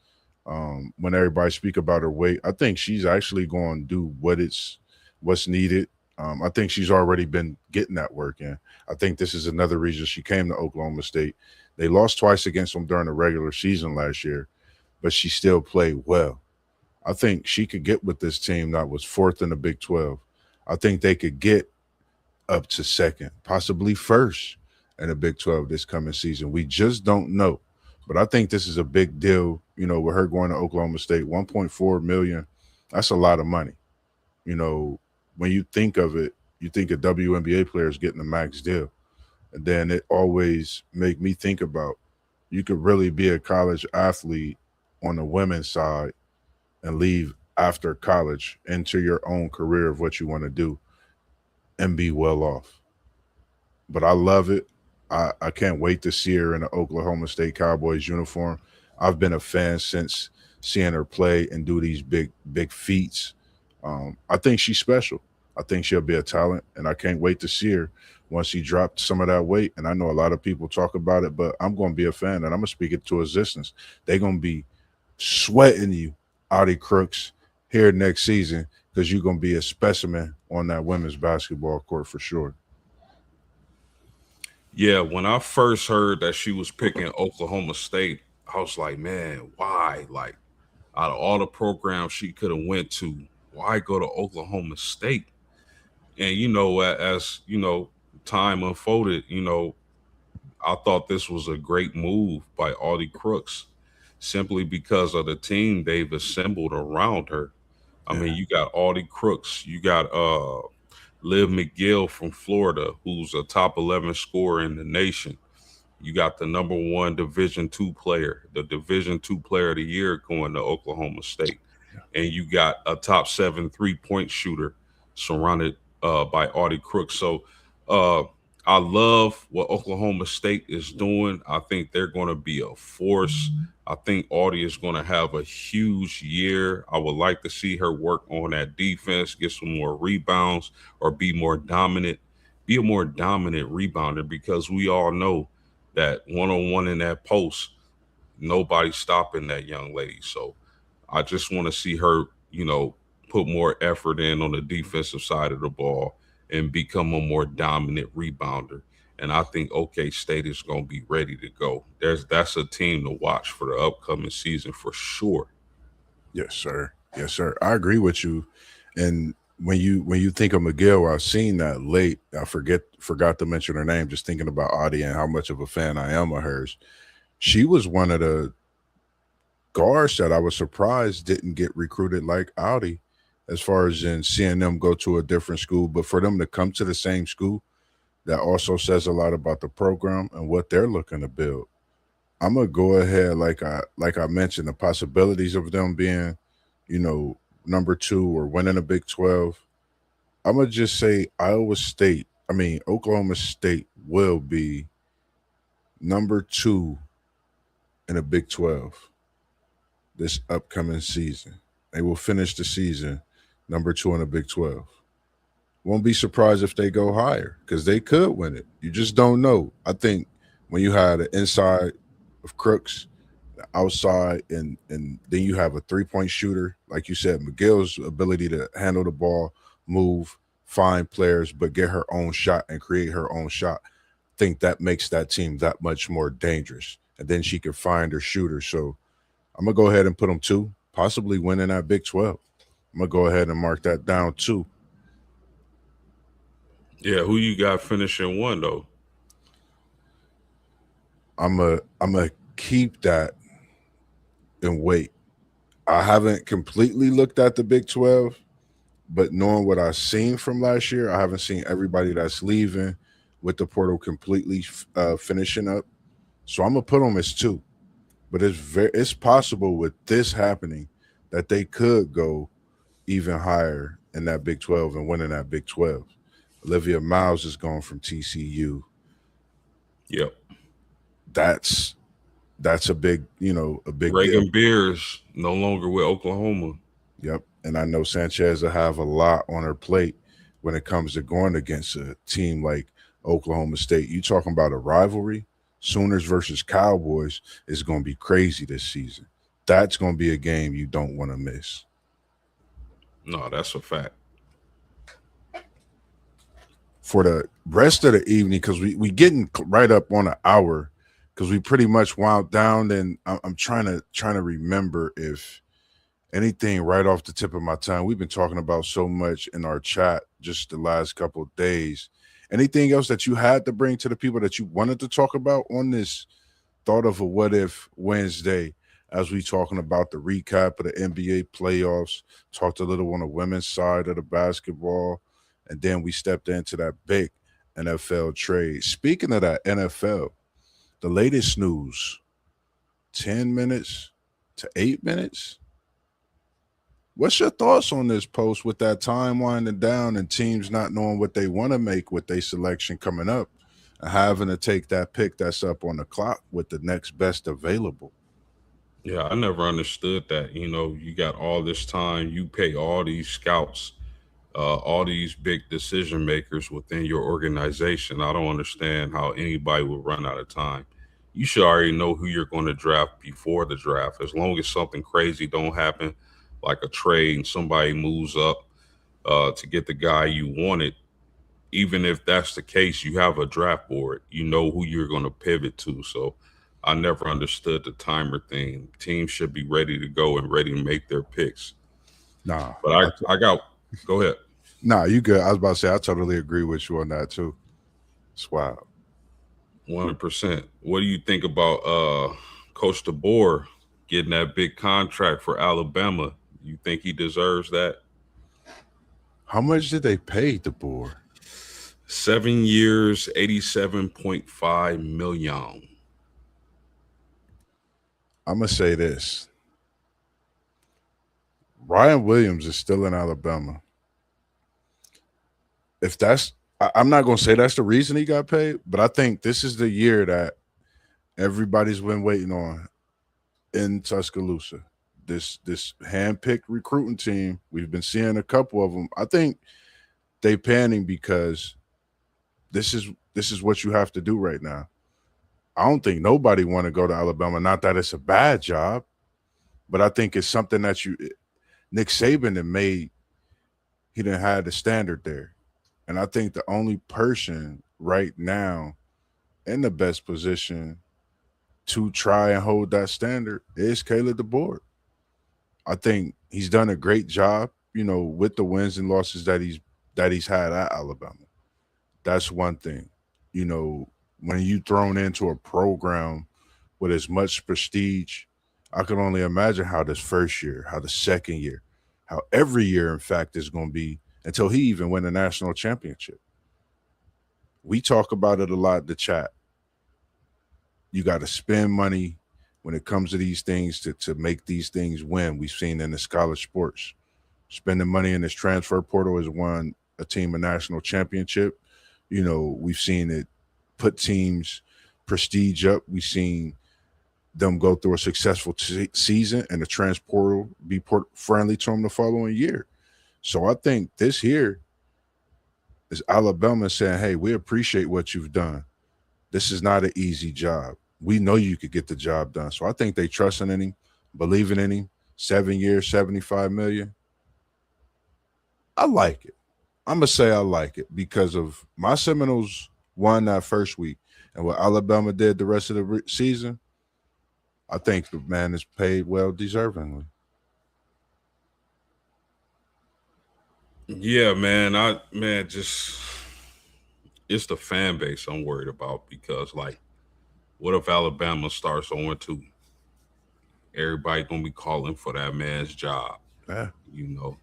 When everybody speak about her weight, I think she's actually going to do what's needed. I think she's already been getting that work in. I think this is another reason she came to Oklahoma State. They lost twice against them during the regular season last year, but she still played well. I think she could get with this team that was fourth in the Big 12. I think they could get up to second, possibly first in the Big 12 this coming season. We just don't know. But I think this is a big deal, with her going to Oklahoma State. 1.4 million, that's a lot of money. You know, when you think of it, you think a WNBA player is getting a max deal. And then it always make me think about you could really be a college athlete on the women's side and leave after college into your own career of what you want to do and be well off. But I love it. I can't wait to see her in the Oklahoma State Cowboys uniform. I've been a fan since seeing her play and do these big feats. I think she's special. I think she'll be a talent, and I can't wait to see her once she dropped some of that weight. And I know a lot of people talk about it, but I'm going to be a fan, and I'm going to speak it to existence. They're going to be sweating you, Audi Crooks, here next season because you're going to be a specimen on that women's basketball court for sure. Yeah, when I first heard that she was picking Oklahoma State, I was like, man, why? Like, out of all the programs she could have went to, why go to Oklahoma State? And as time unfolded, I thought this was a great move by Audie Crooks, simply because of the team they've assembled around her. I Yeah, mean, you got Audie Crooks, you got Liv McGill from Florida, who's a top 11 scorer in the nation. You got the number one Division II player, the Division II player of the year going to Oklahoma State. yeah, And you got a top 7 3-point shooter surrounded by Audie Crooks. So uh, I love what Oklahoma State is doing. I think they're going to be a force. I think Audie is going to have a huge year. I would like to see her work on that defense, get some more rebounds, or be more dominant be a more dominant rebounder because we all know that one on one in that post, nobody's stopping that young lady. So I just want to see her, put more effort in on the defensive side of the ball and become a more dominant rebounder. And I think OK State is going to be ready to go. That's a team to watch for the upcoming season for sure. Yes, sir. Yes, sir. I agree with you. And when you think of McGill, I've seen that late. I forgot to mention her name. Just thinking about Audie and how much of a fan I am of hers. She was one of the guards that I was surprised didn't get recruited like Audi, as far as in seeing them go to a different school. But for them to come to the same school, that also says a lot about the program and what they're looking to build. I'm gonna go ahead, like I mentioned, the possibilities of them being, you know, number two or winning a Big 12. I'm gonna just say Iowa State. I mean, Oklahoma State will be number two in a Big 12 this upcoming season. They will finish the season number two in the Big 12. Won't be surprised if they go higher because they could win it. You just don't know. I think when you had the inside of Crooks, outside, and then you have a 3-point shooter, like you said, McGill's ability to handle the ball, move, find players, but get her own shot and create her own shot. Think that makes that team that much more dangerous. And then she can find her shooter. So I'm gonna go ahead and put them two, possibly winning that Big 12. I'm gonna go ahead and mark that down too. Yeah, who you got finishing one though? I'm a keep that and wait. I haven't completely looked at the Big 12, but knowing what I've seen from last year, I haven't seen everybody that's leaving with the portal completely finishing up. So I'm gonna put them as two. But it's possible with this happening that they could go even higher in that Big 12 and winning that Big 12. Olivia Miles is going from TCU. Yep. That's that's a big, a big deal. Reagan Beers no longer with Oklahoma. Yep. And I know Sanchez will have a lot on her plate when it comes to going against a team like Oklahoma State. You talking about a rivalry? Sooners versus Cowboys is going to be crazy this season. That's going to be a game you don't want to miss. No, that's a fact. For the rest of the evening, because we getting right up on an hour, because we pretty much wound down, and I'm trying to remember if anything right off the tip of my tongue. We've been talking about so much in our chat just the last couple of days. Anything else that you had to bring to the people that you wanted to talk about on this thought of a what if Wednesday, as we talking about the recap of the NBA playoffs, talked a little on the women's side of the basketball, and then we stepped into that big NFL trade. Speaking of that NFL, the latest news, 10 minutes to 8 minutes. What's your thoughts on this post with that time winding down and teams not knowing what they want to make with their selection coming up and having to take that pick that's up on the clock with the next best available? Yeah, I never understood that. You got all this time, you pay all these scouts, all these big decision makers within your organization. I don't understand how anybody would run out of time. You should already know who you're going to draft before the draft. As long as something crazy don't happen, like a trade and somebody moves up to get the guy you wanted, even if that's the case, you have a draft board. You know who you're going to pivot to. So I never understood the timer thing. Teams should be ready to go and ready to make their picks. Nah, But I t- I got, go ahead. nah, you good. I was about to say I totally agree with you on that too. It's wild. 100%. What do you think about Coach DeBoer getting that big contract for Alabama? You think he deserves that? How much did they pay the board? 7 years, 87.5 million. I'm gonna say this: Ryan Williams is still in Alabama. If I'm not gonna say that's the reason he got paid, but I think this is the year that everybody's been waiting on in Tuscaloosa. This hand-picked recruiting team. We've been seeing a couple of them. I think they panning because This is what you have to do right now. I don't think nobody want to go to Alabama. Not that it's a bad job, but I think it's something that Nick Saban had made. He didn't have the standard there, and I think the only person right now in the best position to try and hold that standard is Caleb DeBoer. I think he's done a great job, with the wins and losses that he's had at Alabama. That's one thing. You know, when you thrown into a program with as much prestige, I can only imagine how this first year, how the second year, how every year, in fact, is going to be until he even win a national championship. We talk about it a lot in the chat. You got to spend money when it comes to these things to make these things win. We've seen in the college sports. Spending money in this transfer portal has won a team a national championship. We've seen it put teams prestige up. We've seen them go through a successful season and the transportal be friendly to them the following year. So I think this here is Alabama saying, hey, we appreciate what you've done. This is not an easy job. We know you could get the job done. So I think they trusting in him, believing in him. 7 years, 75 million. I like it. I'm gonna say I like it because of my Seminoles won that first week, and what Alabama did the rest of the season. I think the man is paid well, deservingly. Yeah, man. Just it's the fan base I'm worried about because, like, what if Alabama starts 0-2? Everybody gonna be calling for that man's job. Yeah, You know,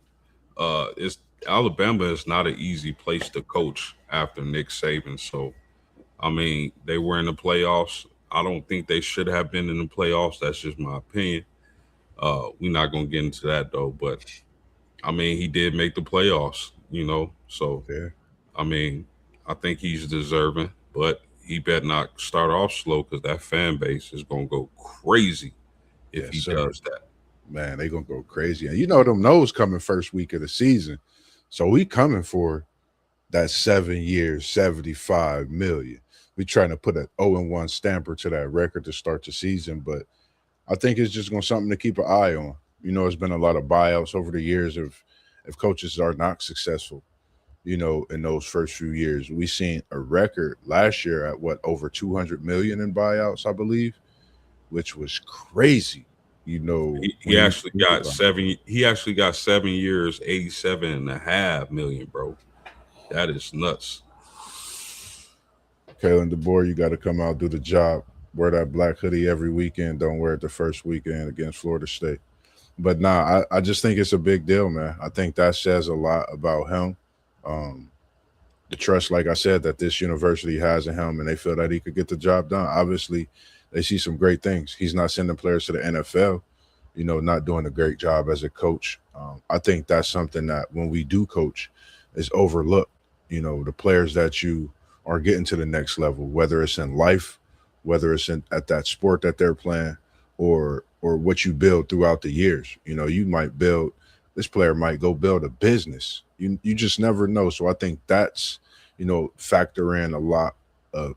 it's Alabama is not an easy place to coach after Nick Saban. So, I mean, they were in the playoffs. I don't think they should have been in the playoffs. That's just my opinion. We're not gonna get into that though, but I mean, he did make the playoffs. So yeah, I mean, I think he's deserving, but he better not start off slow because that fan base is gonna go crazy if yes, he sir. does that. Man, they gonna go crazy, and them knows coming first week of the season, so we coming for that 7 years, 75 million. We trying to put an 0-1 stamper to that record to start the season, but I think it's just going to something to keep an eye on. It's been a lot of buyouts over the years if coaches are not successful. In those first few years, we seen a record last year at what over 200 million in buyouts, I believe, which was crazy. He When you actually think got about seven. He actually got 7 years, 87.5 million, bro. That is nuts. Kalen DeBoer, you got to come out do the job. Wear that black hoodie every weekend. Don't wear it the first weekend against Florida State. But nah, I just think it's a big deal, man. I think that says a lot about him. Um, the trust, like I said, that this university has in him, and they feel that he could get the job done. Obviously, they see some great things. He's not sending players to the NFL, not doing a great job as a coach. I think that's something that when we do coach is overlooked. The players that you are getting to the next level, whether it's in life, whether it's at that sport that they're playing, or what you build throughout the years. You might build this player might go build a business. You just never know. So I think that's factor in a lot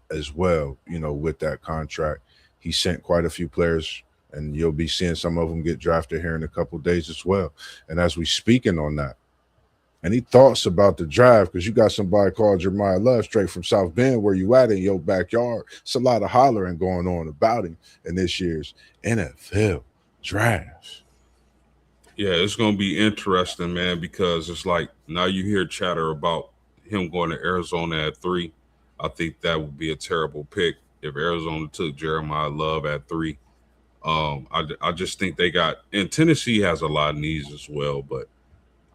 as well. With that contract, he sent quite a few players, and you'll be seeing some of them get drafted here in a couple days as well. And as we speaking on that, any thoughts about the drive? Because you got somebody called Jeremiah Love straight from South Bend, where you at in your backyard. It's a lot of hollering going on about him in this year's NFL draft. Yeah, it's gonna be interesting, man, because it's like now you hear chatter about him going to Arizona at 3. I think that would be a terrible pick if Arizona took Jeremiah Love at 3. I just think they got, and Tennessee has a lot of needs as well, but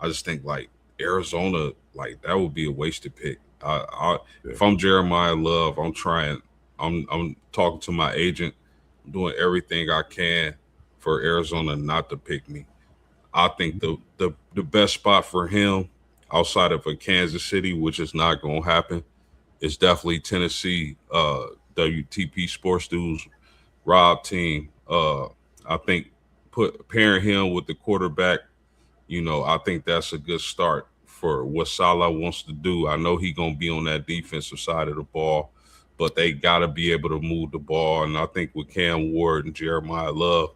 I just think like Arizona, like that would be a wasted pick. Yeah. If I'm Jeremiah Love, I'm trying. I'm talking to my agent, doing everything I can for Arizona not to pick me. I think the best spot for him outside of a Kansas City, which is not going to happen, is definitely Tennessee. WTP Sports Dudes Rob team. I think pairing him with the quarterback, I think that's a good start for what Salah wants to do. I know he gonna be on that defensive side of the ball, but they gotta be able to move the ball. And I think with Cam Ward and Jeremiah Love,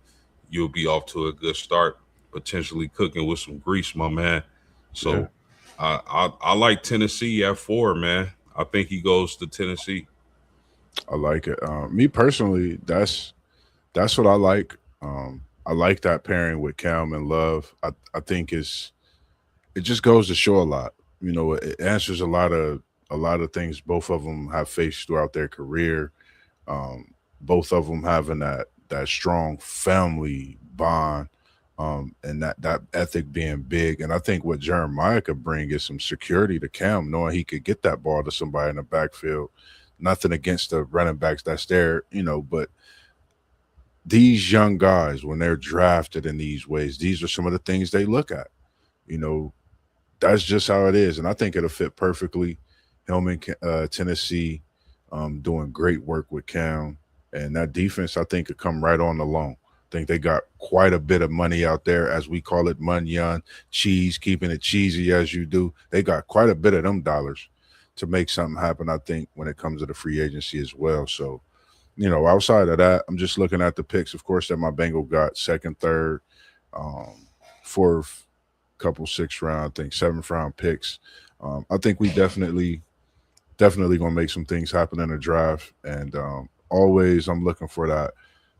you'll be off to a good start, potentially cooking with some grease, my man. Yeah, So I like Tennessee at 4, man. I think he goes to Tennessee. I like it. Me personally, that's what I like. I like that pairing with Cam and Love. I think it just goes to show a lot. You know, it answers a lot of things both of them have faced throughout their career. Both of them having that strong family bond, and that ethic being big. And I think what Jeremiah could bring is some security to Cam, knowing he could get that ball to somebody in the backfield. Nothing against the running backs that's there, you know, but these young guys, when they're drafted in these ways, these are some of the things they look at. You know, that's just how it is, and I think it'll fit perfectly. Him in Tennessee, doing great work with Cam, and that defense I think could come right on along. I think they got quite a bit of money out there, as we call it, munyon, cheese, keeping it cheesy as you do. They got quite a bit of them dollars to make something happen. I think when it comes to the free agency as well. So you know, outside of that, I'm just looking at the picks, of course, that my Bengal got second, third, um, fourth, couple sixth round, I think seventh round picks. I think we definitely gonna make some things happen in the draft, and always I'm looking for that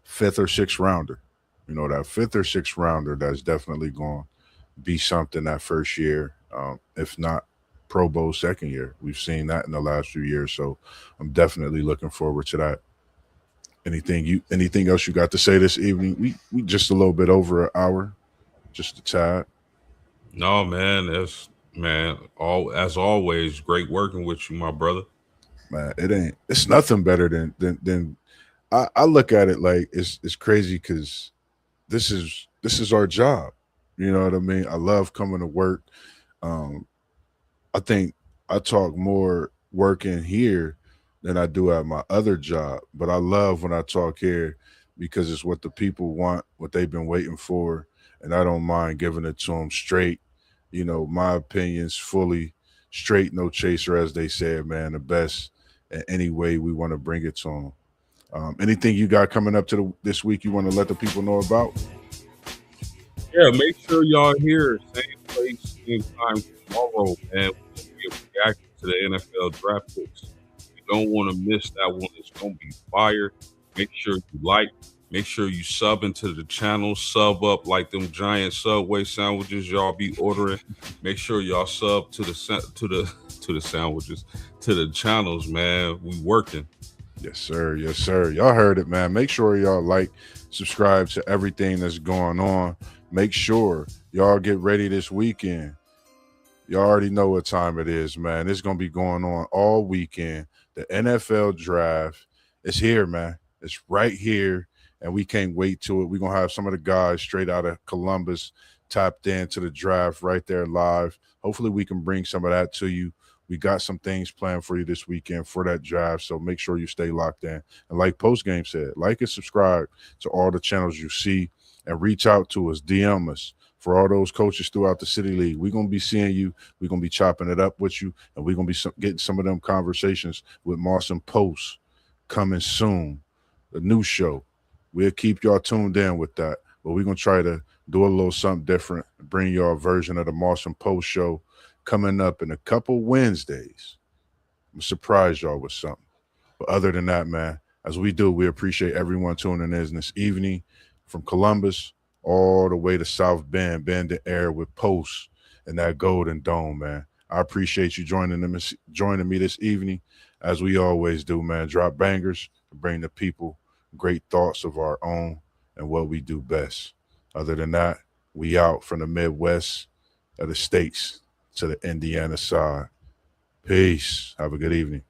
fifth or sixth rounder. You know, that fifth or sixth rounder that's definitely going to be something that first year, if not Pro Bowl second year. We've seen that in the last few years, so I'm definitely looking forward to that. Anything else you got to say this evening? We just a little bit over an hour, just a tad. No, man, that's man. All as always, great working with you, my brother. Man, it's nothing better than I look at it like it's crazy because this is our job. You know what I mean? I love coming to work. Um, I think I talk more working here than I do at my other job. But I love when I talk here because it's what the people want, what they've been waiting for, and I don't mind giving it to them straight. You know, my opinions fully straight, no chaser, as they said, man. The best in any way we want to bring it to them. Anything you got coming up to this week you want to let the people know about? Yeah, make sure y'all here, same place, same time tomorrow, man. We're gonna be reacting to the NFL draft picks. You don't want to miss that one. It's gonna be fire. Make sure you like. Make sure you sub into the channel. Sub up like them giant Subway sandwiches y'all be ordering. Make sure y'all sub to to the sandwiches, to the channels, man. We working. Yes, sir. Yes, sir. Y'all heard it, man. Make sure y'all like, subscribe to everything that's going on. Make sure y'all get ready this weekend. You already know what time it is, man. It's going to be going on all weekend. The NFL draft is here, man. It's right here, and we can't wait to it. We're going to have some of the guys straight out of Columbus tapped into the draft right there live. Hopefully, we can bring some of that to you. We got some things planned for you this weekend for that draft, so make sure you stay locked in. And like Postgame said, like and subscribe to all the channels you see, and reach out to us, DM us. For all those coaches throughout the City League, we're going to be seeing you. We're going to be chopping it up with you, and we're going to be getting some of them conversations with Moss and Post coming soon. The new show. We'll keep y'all tuned in with that, but we're going to try to do a little something different, bring y'all a version of the Moss and Post show coming up in a couple Wednesdays. I'm going to surprise y'all with something. But other than that, man, as we do, we appreciate everyone tuning in this evening from Columbus all the way to South Bend, Bend the Air with Post and that Golden Dome, man. I appreciate you joining me this evening, as we always do, man. Drop bangers to bring the people great thoughts of our own and what we do best. Other than that, we out from the Midwest of the states to the Indiana side. Peace. Have a good evening.